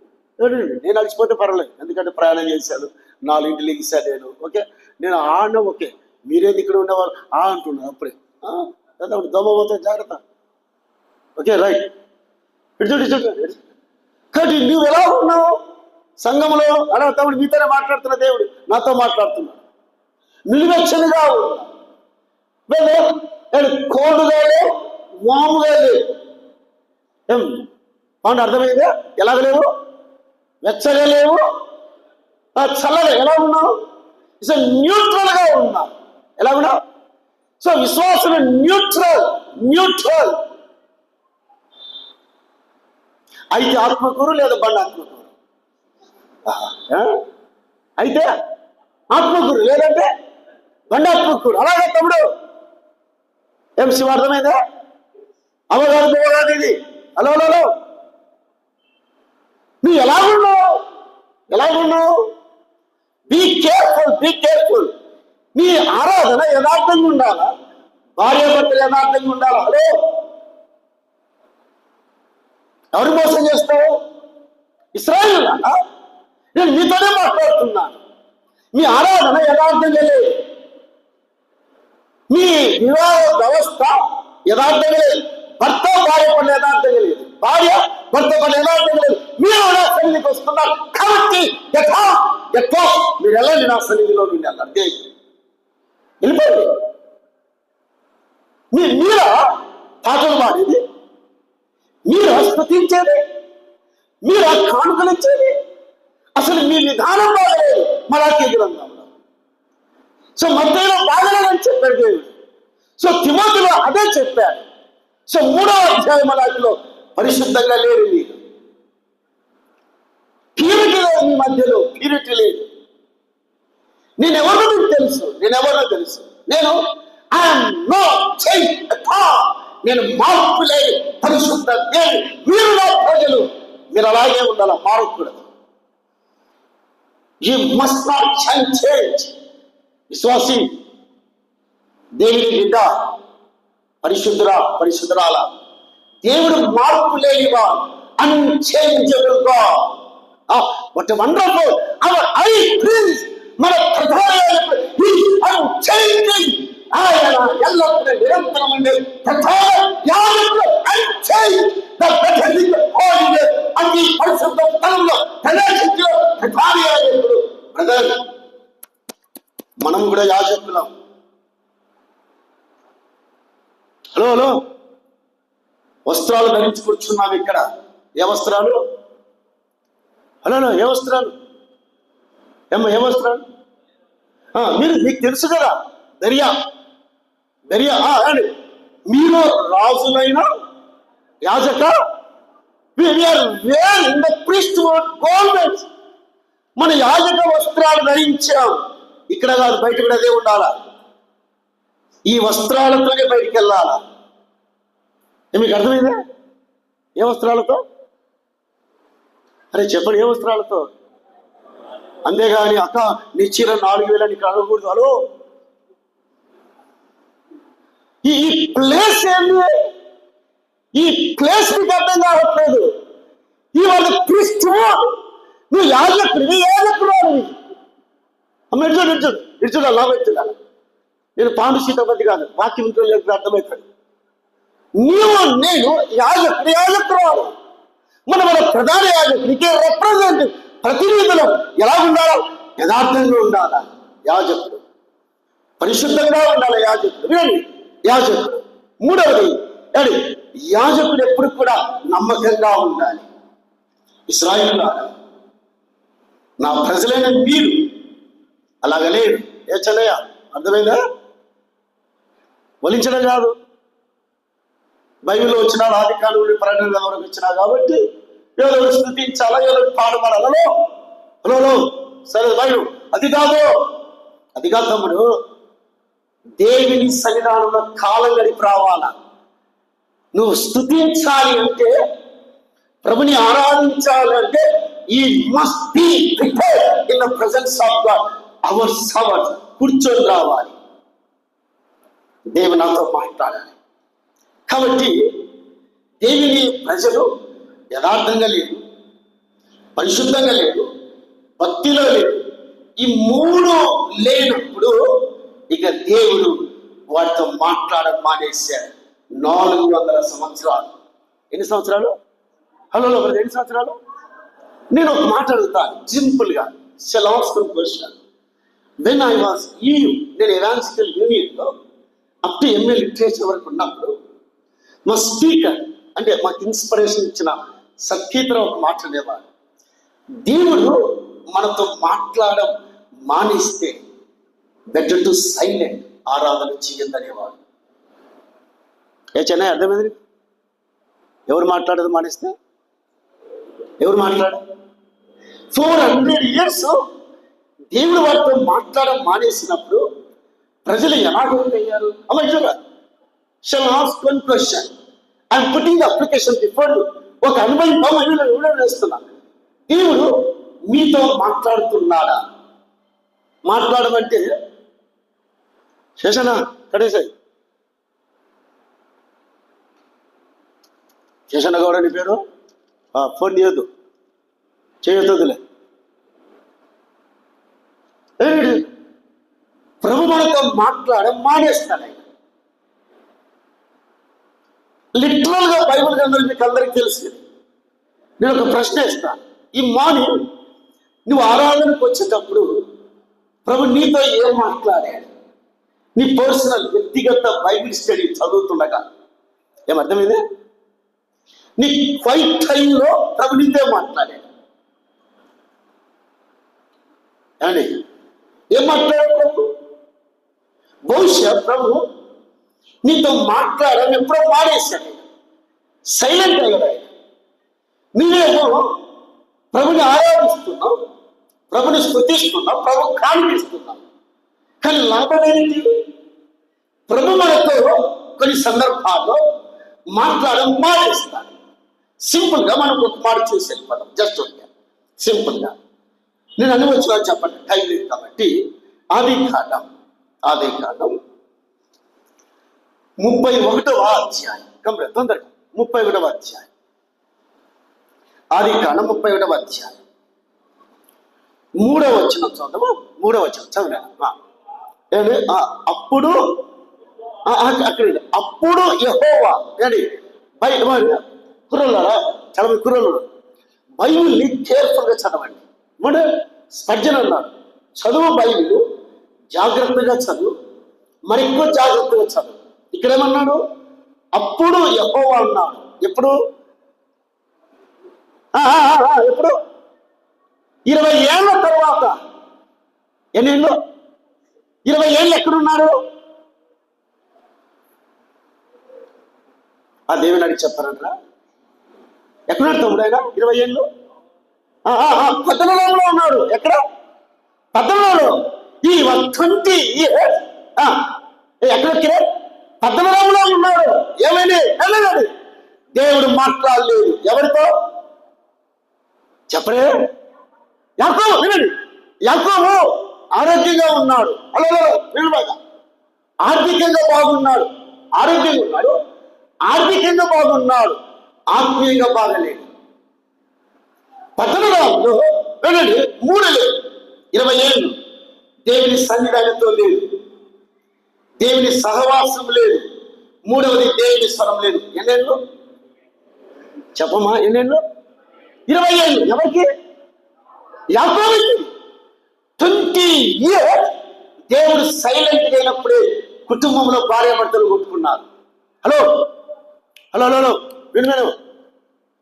నేను అలసిపోతే పర్వాలేదు, ఎందుకంటే ప్రయాణం చేశాను, 4 ఇంటికి ఇస్తాను నేను. ఓకే, నేను ఆడినా ఓకే, మీరేది ఇక్కడ ఉండేవారు అంటున్నారు అప్పుడే. దమ్మ పోతుంది, జాగ్రత్త. Okay right. ఇటు కాబట్టి నువ్వు ఎలా ఉన్నావు సంఘంలో? అలా తమ్ముడు మీతోనే మాట్లాడుతున్న దేవుడు నాతో మాట్లాడుతున్నాడు. నిలువెచ్చలుగా ఉన్నా, నేను కోడుగా లేవు, వాముగా లేవు. ఏం అవును, అర్థమైందా? ఎలాగ లేవు? వెచ్చగా లేవు, చల్లగా. ఎలా ఉన్నావు? సో న్యూట్రల్ గా ఉన్నా. ఎలా ఉన్నావు? సో విశ్వాసం న్యూట్రల్. అయితే ఆత్మకూరు లేదా బండ ఆత్మకూరు, అయితే ఆత్మకూరు లేదంటే బండ ఆత్మకూరు. అలాగే తమ్ముడు ఏం శివ అర్థమైందా? అవగాహన ఇది. హలో, నువ్వు ఎలాగున్నావు? Be careful. నీ ఆరాధన యథార్థంగా ఉండాలా, భార్యాభర్తలు యథార్థంగా ఉండాలా. హలో, ఎవరు మోసం చేస్తావు? ఇశ్రాయేలు. నేను మీతోనే మాట్లాడుతున్నాను. మీ ఆరాధన యథార్థంగా లేదు, మీ వివాహ వ్యవస్థ యథార్థంగా లేదు, భర్త భార్య పట్ల యథార్థంగా లేదు, భార్య భర్త పట్ల యథార్థంగా లేదు. మీరు నా సన్నిధికి వస్తున్నారు కాబట్టి ఎట్లా మీరు వెళ్ళండి, నా సన్నిధిలో నుండి అన్నారు దేవుడు. వెళ్ళిపోయింది. మీరా పాటలు పాడేది, మీరా స్తుతించేది, మీరా కానుకలిచ్చేది. అసలు మీ విధానం బాగలేదు మలాకీ గ్రంథంలో. సో మత్తయిలో బాగలేదని చెప్పాడు దేవుడు. సో తిమోతిలో అదే చెప్పాడు. సో 3వ అధ్యాయం మలాకీలో పరిశుద్ధంగా లేరు మీరు, ప్యూరిటీ లేదు మీ మధ్యలో, ప్యూరిటీ లేదు. నేనెవరో మీకు తెలుసు, నేను నేను మార్పు లేదు, పరిశుద్ధ దేవుడు. మీరు నా ప్రజలు, మీరు అలాగే ఉండాలి, మారకూడదు. You must not change. విశ్వాసి, దేవుని బిడ్డ, పరిశుద్ధురాల, దేవుడు మార్పు లేనివా, unchangeable god. What a wonderful our I prince. మన ప్రధాన అన్చేంజింగ్, ఆయన ఎల్లప్పుడూ నిరంతరం ఉండే ప్రధాన యాజకుడు. అతి పరిశుద్ధ స్థలంలో ప్రవేశించిన ప్రధాన యాజకుడు. బ్రదర్, మనం కూడా యాజకులం. హలో, వస్త్రాలు ధరించి కూర్చున్నాం ఇక్కడ. ఏ వస్త్రాలు? హలో, ఏ వస్త్రాలు? ఏ వస్త్రాలు? మీకు తెలుసు కదా, దర్యా అని. మీరు రాజులైన యాజక, మన యాజక వస్త్రాలు ధరించాం. ఇక్కడ కాదు, బయట కూడా అదే ఉండాలా. ఈ వస్త్రాలతోనే బయటికి వెళ్ళాలా. మీకు అర్థమైందా? ఏ వస్త్రాలతో? అరే చెప్పండి, ఏ వస్త్రాలతో? అంతేగాని అక్క నీ చీర 4,000 నీకు అడగకూడదు. హలో, ఈ ప్లేస్ ఏంది? ఈ ప్లేస్ మీకు అర్థం కావట్లేదు. ఇవాళ క్రీస్తు, నువ్వు యాజకుడివి. ఇడ్చుడు అలా పెట్టుగా. నేను పాండు సీతపతి కాదు, వాక్యం అర్థమవుతుంది. నేను యాజకురాలు. మన ప్రధాన యాజకుడికి రిప్రజెంట్, ప్రతినిధులు ఎలా ఉండాలో యథార్థంగా ఉండాలా యాజకుడు, పరిశుద్ధంగా ఉండాలి యాజకుడు. 3వది, యాజకుడు ఎప్పుడు కూడా నమ్మకంగా ఉండాలి. ఇశ్రాయేలులారా, నా ప్రజలైన మీరు అలాగ లేరు. ఏ చలయ అర్థమైందా? వలించడం కాదు. బైబిల్లో వచ్చిన ఆది కానుడి ప్రకటన వరకు వచ్చినా కాబట్టి ఏదో స్థుతించాలా, ఏదో పాడుపడాలలో. హలో, సరే బయలు, అది కాదు తమ్ముడు. దేవుని సన్నిధానంలో కాలం గడిపి రావాలా. నువ్వు స్థుతించాలి అంటే, ప్రభుని ఆరాధించాలంటే, ఈ must be prepared in the presence of God. Hours కూర్చొని రావాలి, దేవుడు నాతో మాట్లాడాలి. కాబట్టి దేవుని ప్రజలు యథార్థంగా లేదు, పరిశుద్ధంగా లేదు, భక్తిలో లేదు. ఈ 3 లేనప్పుడు ఇక దేవుడు వాటితో మాట్లాడడం మానేశాడు. 400 సంవత్సరాలు. ఎన్ని సంవత్సరాలు? హలో, ఎన్ని సంవత్సరాలు? నేను ఒక మాట అడుగుతాను సింపుల్గా. Shall ask question. When I was నేను ఎవాంజలికల్ యూనియన్లో అప్ టు ఎంఏ లిటరేచర్ వరకు ఉన్నప్పుడు, మా స్పీకర్ అంటే మాకు ఇన్స్పిరేషన్ ఇచ్చిన సత్కీతర ఒక మాట అనేవాడు. దేవుడు మనతో మాట్లాడడం మానేస్తే బెటర్ టు సైలెంట్ ఆరాధన చెయ్యద్దనేవాడు. ఏ చెన్నై అర్థమైంది? ఎవరు మాట్లాడదు మానేస్తే? ఎవరు మాట్లాడారు? 400 years దేవుడు వారితో మాట్లాడడం మానేసినప్పుడు ప్రజలు ఎలాగయ్యారు? అమ్మ చూడ, shall ask one question. I'm putting the application before. ఒక అనుభవం వేస్తున్నా. దేవుడు మీతో మాట్లాడుతున్నాడా? మాట్లాడమంటే శేషనా కడేసాయి. శేషన్న గౌడ నీ పేరు? ఫోన్ చేయొద్దులే. ప్రభు మనతో మాట్లాడడం మానేస్తాడు. లిటరల్ గా బైబిల్ గ్రంథం మీకు అందరికీ తెలిసింది. నేను ఒక ప్రశ్న ఇస్తాను. ఈ మార్నింగ్ నువ్వు ఆరాధనకు వచ్చేటప్పుడు ప్రభు నీతో ఏం మాట్లాడాడు? నీ పర్సనల్ వ్యక్తిగత బైబిల్ స్టడీ చదువుతుండగా ఏమర్థమైంది? నీ క్వైట్ టైంలో ప్రభు నీతో మాట్లాడాడు. ఏమండి, ఏం మాట్లాడాడు ప్రభు? బహుశా ప్రభు నీతో మాట్లాడని ఎప్పుడో మానేశాడు, సైలెంట్ అయ్యాడు. నీవేమో ప్రభుని ఆరాధిస్తున్నావు, ప్రభుని స్తుతిస్తున్నావు, ప్రభు కానిపిస్తున్నావు. కానీ లాభం ఏంటి? ప్రభు మనతో కొన్ని సందర్భాల్లో మాట్లాడడం మానేస్తాడు. సింపుల్గా మనం ఒక మాట చూసి వెళ్ళిపోతాం. జస్ట్ సింపుల్గా నేను అన్ని వచ్చినా చెప్పండి, టైం లేదు కాబట్టి. ఆది కాండం 31వ అధ్యాయం, తొందరగా 31వ అధ్యాయం. ఆది కాండం 31వ అధ్యాయం 3వ వచనం చదువు. 3వ వచనం చదివా? అప్పుడు అక్కడ అప్పుడు యెహోవా ఏంటి కుర్రలారా, చాలా మంది కుర్రలు బైబిల్ని కేర్ఫుల్గా చదవండి. మన స్పర్జన్ అన్నాడు, చదువు బైబిల్ జాగ్రత్తగా చదువు, మరి ఎక్కువ జాగ్రత్తగా చదువు. ఇక్కడేమన్నాడు? అప్పుడు యెహోవా అన్నాడు. ఎప్పుడు? ఎప్పుడు? 20 ఏళ్ళ తర్వాత. ఎన్నేళ్ళు? 20 ఏళ్ళు ఎక్కడున్నారు? ఆ దేవుని అడిగి చెప్పారంటారా? ఎక్కడున్నాడు తమ్ముడు ఆయన? 20 ఏళ్ళు పట్టణంలో ఉన్నాడు. ఎక్కడ? పట్టణంలో. ఈ 20 years ఎక్కడెక్కడ? పట్టణంలో ఉన్నాడు. ఏమైనా వెళ్ళలేదు. దేవుడు మాట్లాడలేదు. ఎవరితో చెప్పరే? యాకోబు. వినండి, యాకోబు ఆరోగ్యంగా ఉన్నాడు. అలా వినబాగా ఆర్థికంగా బాగున్నాడు. ఆరోగ్యంగా ఉన్నాడు, ఆర్థికంగా బాగున్నాడు, ఆత్మీయంగా బాగలేదు. పట్టణంలో వినండి, 3 లేదు, 20 ఏళ్ళు దేవుని సన్నిధానంతో లేదు, దేవుని సహవాసం లేదు. 3వది దేవుని స్వరం లేదు. ఎన్నేళ్ళు చెప్పమా? ఎన్నేళ్ళు? 20 ఏళ్ళు. ఎవరికి? యాకోబుకి. 20 years దేవుడు సైలెంట్ అయినప్పుడే కుటుంబంలో భార్యాభర్తలు కొట్టుకున్నారు. హలో హలో హలో విను.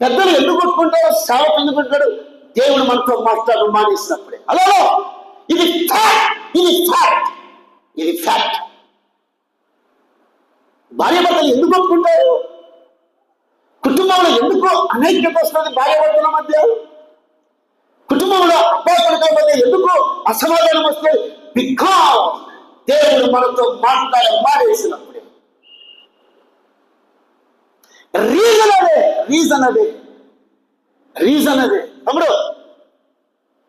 పెద్దలు ఎందుకు కొట్టుకుంటారు? సేవకు ఎందుకు కొట్టుకుంటాడు? దేవుడు మనతో మాట్లాడడం మానేసినప్పుడే. హలో, ఇది ఫ్యాక్ట్, ఇది ఫ్యాక్ట్, ఇది ఫ్యాక్ట్. భార్యాభర్తలు ఎందుకు కొట్టుకుంటారు? కుటుంబంలో ఎందుకు అనైక్యత వస్తుంది? భార్యాభర్తల మధ్య, కుటుంబంలో అబ్బాయి కొడుకుల మధ్య ఎందుకు అసమాధానం వస్తుంది? బికాజ్ దేవుడు మనతో మాట్లాడడం మానేసినప్పుడే. రీజన్ అదే తమ్ముడు.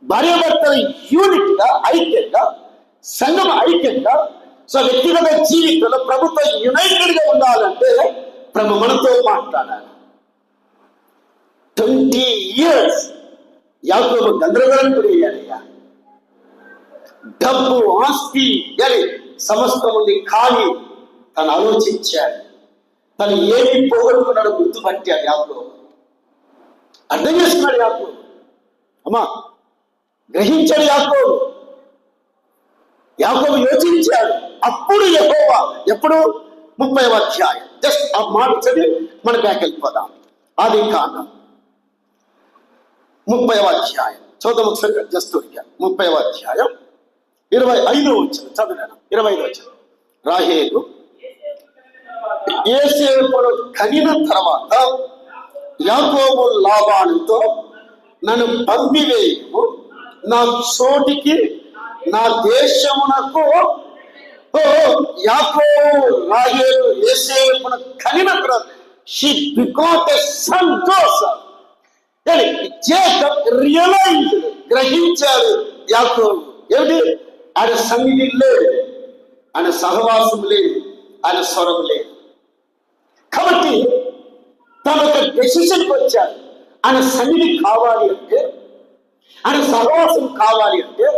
భార్యాభర్తల యూనిట్ గా, ఐక్యంగా, సంఘం ఐక్యంగా, సో వ్యక్తిగత జీవితంలో ప్రభుత్వ యునైటెడ్ గా ఉండాలంటే ప్రభు మనతో మాట్లాడాలి. 20 years యాకోబు గందరగోళం గురయ్యాడయ్యా. డబ్బు, ఆస్తి అని సమస్తం ఉంది, కానీ తను ఆలోచించాడు. తను ఏమి పోగొట్టుకున్నాడో గుర్తుపట్టాడు యాకోబు. అర్థం చేసుకున్నాడు యాకోబు. అమ్మా, గ్రహించాడు యాకోబు. యాకోబు యోచించాడు. అప్పుడు యెహోవా, ఎప్పుడు? 30వ అధ్యాయం. జస్ట్ ఆ మాట చదివి మన బ్యాక్ వెళ్ళిపోదాం. ఆది కాండం 30వ అధ్యాయం చూద్దాం ఒకసారి. జస్ట్ 30వ అధ్యాయం 25వ వచనం చదివాను. 25వ వచనం. రాహేలు యోసేపును కనిన తర్వాత యాకోబు లాబానుతో, నన్ను పంపివేయము, నా చోటికి, నా దేశమునకు. యాకోబు రాహేలు యోసేపును కనిన తర్వాత she begot a son Joseph. Jacob realised, గ్రహించాడు యాకోబు. ఏమిటి? ఆయన సన్నిధి లేదు, ఆయన సహవాసం లేదు, ఆయన స్వరం లేదు. కాబట్టి తను ఒక డెసిషన్కి వచ్చాడు. ఆయన సన్నిధి కావాలి అంటే, ఆయన సహవాసం కావాలి అంటే,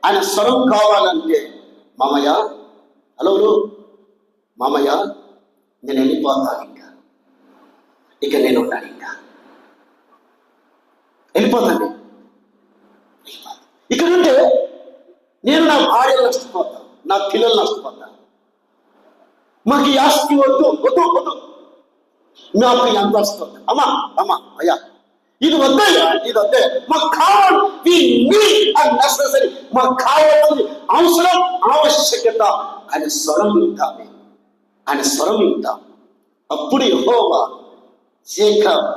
ఆయన స్వరం కావాలంటే, మామయ్య, హలో మామయ్య, నేను వెళ్ళిపోతాను. ఇంకా ఇక నేను ఉన్నాను, ఇంకా వెళ్ళిపోతాను. ఇక్కడ ఉంటే నేను నా భార్యలు నష్టపోతాను, నా పిల్లలు నష్టపోతాను. మాకు ఈ ఆస్తి వద్దు వద్దు వద్దు, నాకు ఎంత వస్తుంది, అమ్మా అమ్మా అయ్యా ఇది వద్దయ్యా, ఇది వద్దే, మాకు కావాలి, నెసరీ, మాకు కావాల్సింది అవసరం, ఆవశ్యకత. ఆయన స్వరం వింటామే, ఆయన స్వరం వింటాం. అప్పుడు Jehovah Jacob,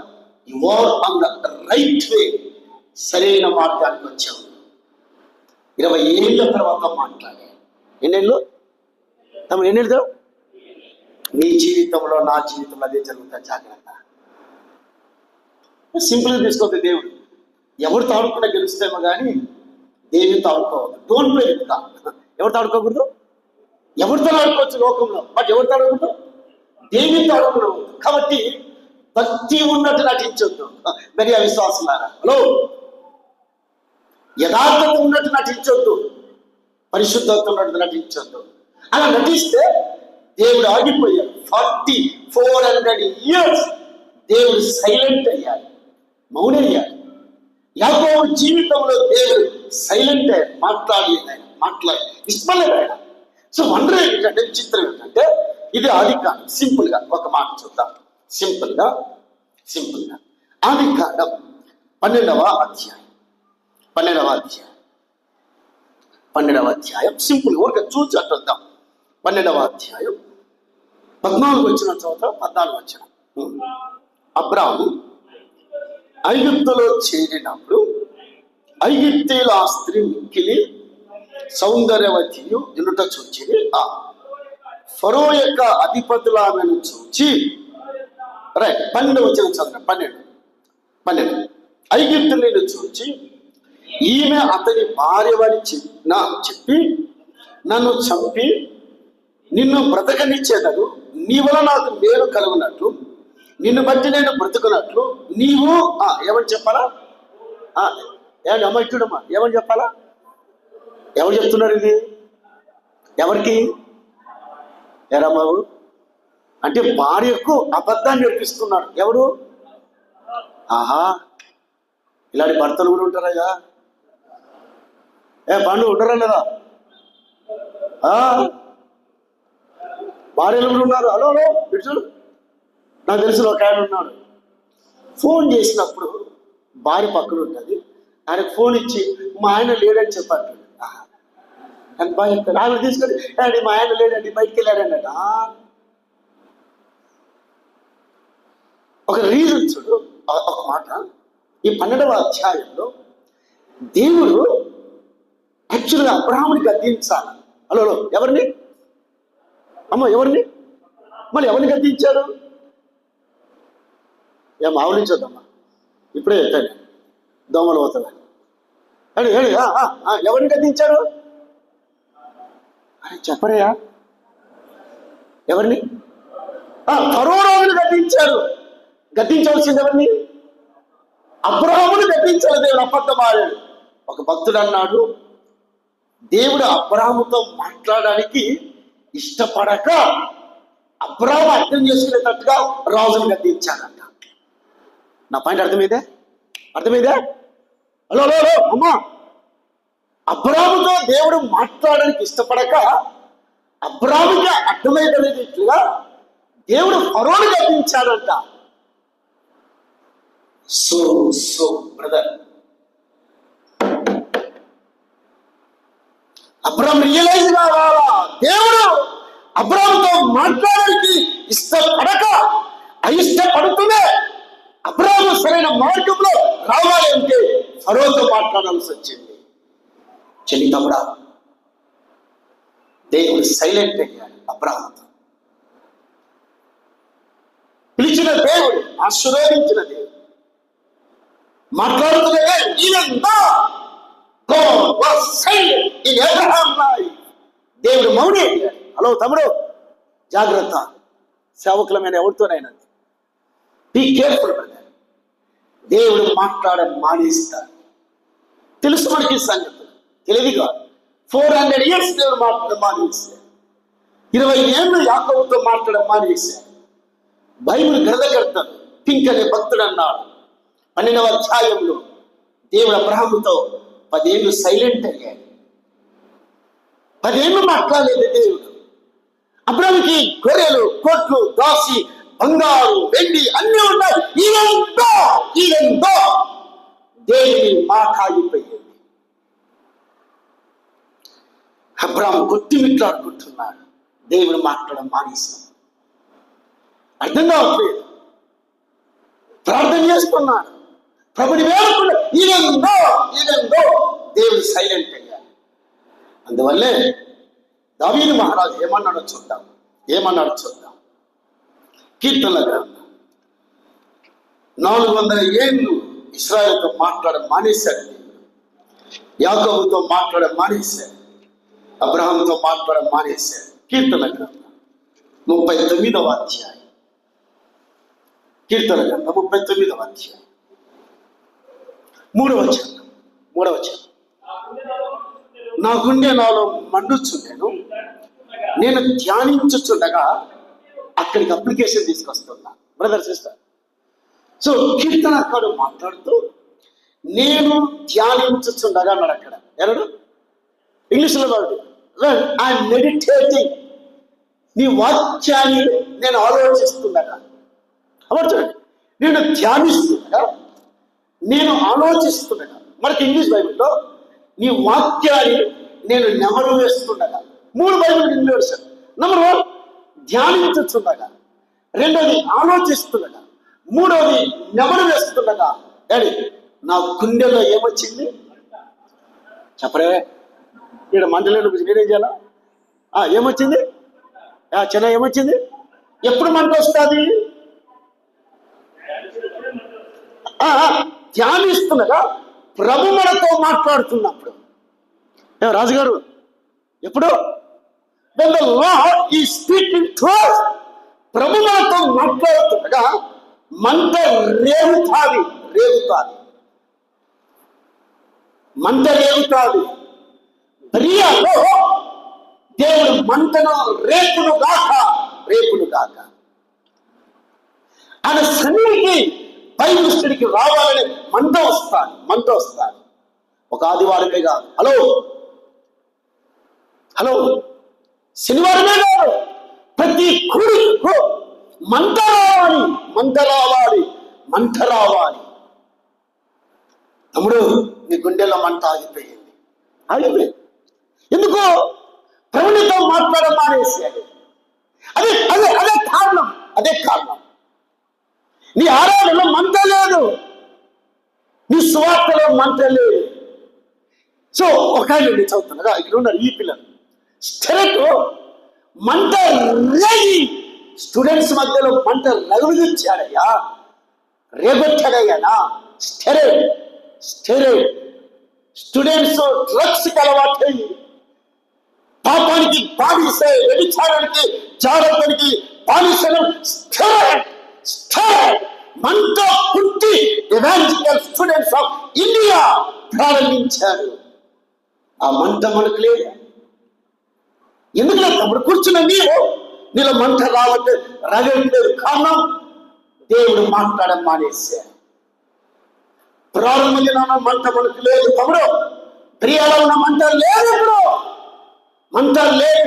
you are on the right way, సరైన మార్గానికి వచ్చావు. 20 ఏళ్ళ తర్వాత మాట్లాడే, ఎన్నేళ్ళు తమ ఎన్నేళ్ళు, నీ జీవితంలో నా జీవితంలో అదే జరుగుతా, జాగ్రత్త. సింపుల్గా తీసుకోవద్దు. దేవుడు ఎవరితో ఆడుకున్నా గెలుస్తేమో కానీ దేవునితో ఆడుకోవద్దు. Don't play with god. ఎవరితో ఆడుకోకూడదు, ఎవరితో ఆడుకోవచ్చు లోకంలో, బట్ ఎవరితో ఆడుకోకూడదు, దేవునితో ఆడుకోవద్దు. కాబట్టి భక్తి ఉన్నట్టు నటించొద్దు. మరి అవిశ్వాసులారా, హలో, యథార్థత ఉన్నట్టు నటించొద్దు, పరిశుద్ధత ఉన్నట్టు నటించొద్దు. అలా నటిస్తే దేవుడు ఆగిపోయాడు. 400 years దేవుడు సైలెంట్ అయ్యాడు, మౌనయ్యాడు. యాకోబు జీవితంలో దేవుడు సైలెంట్ అయ్యాడు, మాట్లాడి ఇష్టలేదు ఆయన. సో వండర్ ఏంటంటే, విచిత్రం ఏంటంటే, ఇది ఆదికాండం. సింపుల్ గా ఒక మాట చూద్దాం. సింపుల్ గా ఆదికాండం 12వ అధ్యాయం సింపుల్ ఊరికే చూసి అట్టుందాం. 12వ అధ్యాయం 14 వచ్చిన చోట 14 వచ్చిన. అబ్రాము ఐగుప్తులో చేరినప్పుడు ఐగుప్తీయుల ఆ స్త్రీ మిక్కిలి సౌందర్యవతియు ఎన్నుట చూచి, ఫరో యొక్క అధిపతుల ఆమెను చూచి, రైట్ 12 వచ్చిన చదువు. 12 ఐగుప్తులను చూచి, ఈమె అతని భార్యవని చెప్పి నన్ను చంపి నిన్ను బ్రతకనిచ్చేదను, నీ వల్ల నాకు మేలు కలుగునట్లు, నిన్ను బట్టి నేను బ్రతుకున్నట్లు నీవు ఏమని చెప్పాలా? అమ్మ ఇట్టుడమ్మా, ఏమని చెప్పాలా? ఎవరు చెప్తున్నారు ఇది? ఎవరికి? ఎరమ్మావు అంటే భార్యకు అబద్ధాన్ని నేర్పిస్తున్నాడు. ఎవరు? ఆహా, ఇలాంటి భర్తలు కూడా ఉంటారయ్యా. పండు ఉంటారా లేదా? భార్యలు కూడా ఉన్నారు. హలో ఇటు నాకు తెలిసిన ఒక ఆయన ఉన్నాడు. ఫోన్ చేసినప్పుడు భార్య పక్కన ఉంటుంది, ఆయనకు ఫోన్ ఇచ్చి మా ఆయన లేడని చెప్పాడు. అని బాగా చెప్తాడు. ఆమె తీసుకొని డాడీ మా ఆయన లేడండి, బయటికి వెళ్ళాడన్నట. ఒక రీజన్ చూడు, ఒక మాట. ఈ 12వ అధ్యాయంలో దేవుడు యాక్చువల్గా అబ్రహాముని గద్దించాలి. హలో ఎవరిని అమ్మ, ఎవరిని? మళ్ళీ ఎవరిని గద్దించాడు? ఏం ఆవలించొద్దమ్మా, ఇప్పుడే చెప్పాను, దోమలు పోతాడు. ఎవరిని గద్దించాడు? అని చెప్పరయ్యా, ఎవరిని? ఫరోను గద్దించాడు. గద్దించవలసింది ఎవరిని? అబ్రహాముని గద్దించాడు. దేవుడు అబద్ధం ఆడాడు. ఒక భక్తుడు అన్నాడు, దేవుడు అబ్రహాముతో మాట్లాడడానికి ఇష్టపడక అబ్రహాము అర్థం చేసుకునేటట్టుగా రాజును గద్దించాడంట. నా పాయింట్ అర్థమైందే? హలో అమ్మా, అబ్రహాముతో దేవుడు మాట్లాడడానికి ఇష్టపడక అబ్రహాముకి అర్థమయ్యేట్లుగా దేవుడు ఫరోను గద్దించాడంట. సో బ్రదర్, అబ్రహాం రియలైజ్ కావాలా? దేవుడు అబ్రహాముతో మాట్లాడడానికి ఇష్టపడక అయిష్టపడుతూనే అబ్రహాము సరైన మార్గంలో రావాలి అంటే ఫరోతో మాట్లాడాల్సి వచ్చింది. చెల్లితమ్ముడా, దేవుడు సైలెంట్ అయ్యాడు అబ్రహాముతో. పిలిచిన దేవుడు, ఆశీర్వదించిన దేవుడు, మాట్లాడుతున్నదే దేవుడు మౌని అయ్యాడు. హలో తమ్ముడు, జాగ్రత్త, సేవకులమైన ఎవరితోనైనా బీ కేర్ఫుల్ బ్రదర్. దేవుడు మాట్లాడడం మానేస్తాడు. తెలుసు మనకి సంగతి, తెలియదు కాదు. 400 years దేవుడు మాట్లాడడం మానేశాడు. 20 ఏళ్ళు యాకోబుతో మాట్లాడడం మానేశాడు. బైబిల్ గ్రంథకర్తలు పింక్ అనే భక్తుడు అన్నాడు 12వ అధ్యాయంలో దేవుడు అబ్రహాముతో 10 ఏళ్ళు సైలెంట్ అయ్యాడు. 10 ఏళ్ళు మాట్లాడలేదు దేవుడు. అబ్రహాంకి గొర్రెలు, కోట్లు, దాసి, బంగారు, వెండి అన్నీ ఉన్నాయి. ఈవెంతో దేవుని మాట ఆగిపోయింది. అబ్రహాం కొట్టిమిట్లాడుకుంటున్నాడు. దేవుడు మాట్లాడడం మానేశాడు. అర్థం కావట్లేదు. ప్రార్థన చేసుకున్నాడు, ప్రభుని వేడుకున్నాడు. ఈవెందో దేవుడు సైలెంట్ అయ్యాడు. అందువల్లే దావీదు మహారాజు ఏమన్నాడో చూద్దాం. కీర్తనల గ్రంథం 400 ఏళ్ళు ఇశ్రాయేలుతో మాట్లాడడం మానేశాడు. యాకోబుతో మాట్లాడడం మానేశాడు. అబ్రహాంతో మాట్లాడడం మానేశాడు. కీర్తన గ్రంథం 39వ అధ్యాయం. కీర్తన గ్రంథం 39వ అధ్యాయం 3వ వచనం. నా గుండె నాలో మండుచుండెను, నేను ధ్యానించుచుండగా అక్కడికి అప్లికేషన్ తీసుకొస్తున్నా. బ్రదర్ సిస్టర్, సో కీర్తనకారుడు మాట్లాడుతూ నేను ధ్యానించుచుండగా అన్నాడు. అక్కడ ఎవరు ఇంగ్లీష్లో ఐఎమ్ మెడిటేటింగ్, నీ వాక్యాన్ని నేను ఆలోచిస్తుండగా. అప్పుడు చూడండి, నేను ధ్యానిస్తుండగా, నేను ఆలోచిస్తుండగా. మనకి ఇంగ్లీష్ బైబిల్లో నీ వాక్యాన్ని నేను నెమరు వేస్తుండగా. 3 బైబిల్ ఇంగ్లీష్. నెంబర్ 1 ధ్యానించుతుండగా, 2వది ఆలోచిస్తుండగా, 3వది నెమరు వేస్తుండగా. డాడీ నా గుండెలో ఏమొచ్చింది చెప్పరే? ఇక్కడ మంటలేడు నేనేం చేయాలా? ఏమొచ్చింది? చిన్న ఏమొచ్చింది? ఎప్పుడు మంట వస్తుంది? ధ్యానిస్తుండగా ప్రభు మనతో మాట్లాడుతున్నప్పుడు. రాజుగారు ఎప్పుడు when the Lord is speaking to us, ప్రభు మనతో మాట్లాడుతుండగా మంట రేగుతాది. ప్రియాలో దేవుడు మంటను రేపును గాక. ఆయన సన్నిధికి పైనుష్టుడికి రావాలని మంట వస్తాడు. ఒక ఆదివారమే కాదు, హలో శనివారమే కాదు, ప్రతి కూడికు మంట రావాలి. తమ్ముడు, నీ గుండెలో మంట ఆగిపోయింది. ఎందుకు? ప్రభునితో మాట్లాడడం మానేసాడు. అదే కారణం. నీ ఆరాధనలో మంట లేదు, నీ సువార్తలో మంట లేదు. సో ఒక ఆయన చదువుతున్నారా, ఇక్కడ ఉన్నారు ఈ పిల్లలు. స్టెరెట్ మంట రేగి స్టూడెంట్స్ మధ్యలో మంట రేగొచ్చాడయ్యానా. స్టెరెట్ స్టూడెంట్స్ డ్రగ్స్ కి అలవాటై పాపానికి బానిసై, వ్యభిచారానికి, జాగ్రత్తకి బానిసలు మంట పుట్టి ఎవాంజలికల్ స్టూడెంట్స్ ఆఫ్ ఇండియా ప్రారంభించారు. ఆ మంట మనకు లేదు. ఎందుకంటే తమ్ముడు కూర్చున్న నీలో మంట రాగట్లేదు. కారణం దేవుడు మాట్లాడడం మానేశారు. ప్రారంభంగా మంట మనకు లేదు తమ్ముడు. ప్రియాలో ఉన్న మంట లేదు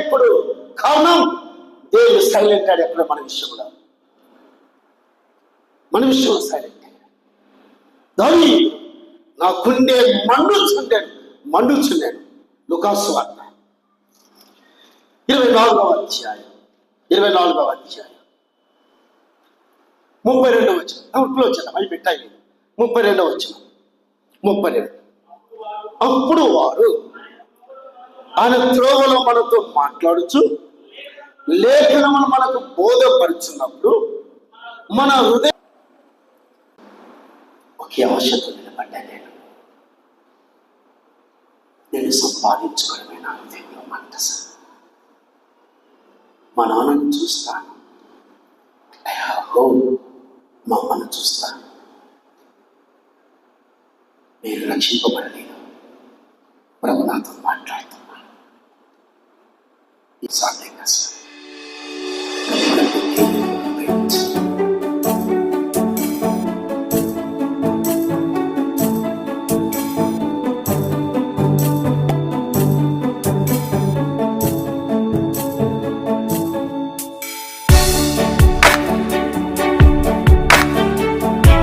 ఇప్పుడు. కారణం దేవుడు సైలెంట్ అయ్యాడు. ఎప్పుడు మన విషయంలో సైలెంట్ అయ్యాడు. దాని నా గుండె మండుచుండాడు. లూకాసు వార్త 24వ అధ్యాయం 32వ వచనం అయిపెట్టాయి. 32వ వచనం. అప్పుడు వారు ఆయన త్రోవలో మనతో మాట్లాడుచు లేఖనమును మనకు బోధపరుచున్నప్పుడు మన హృదయం ఒకే ఆశతో నిలబడ్డా. నేను సంపాదించుకోవడమే నా హృదయంలో మంట. మా నాన్నను చూస్తాను, మా అమ్మను చూస్తాను. నేను రక్షింపబడలేదు. ప్రభు నాతో మాట్లాడుతున్నాను. ఈ సాధ్యంగా సార్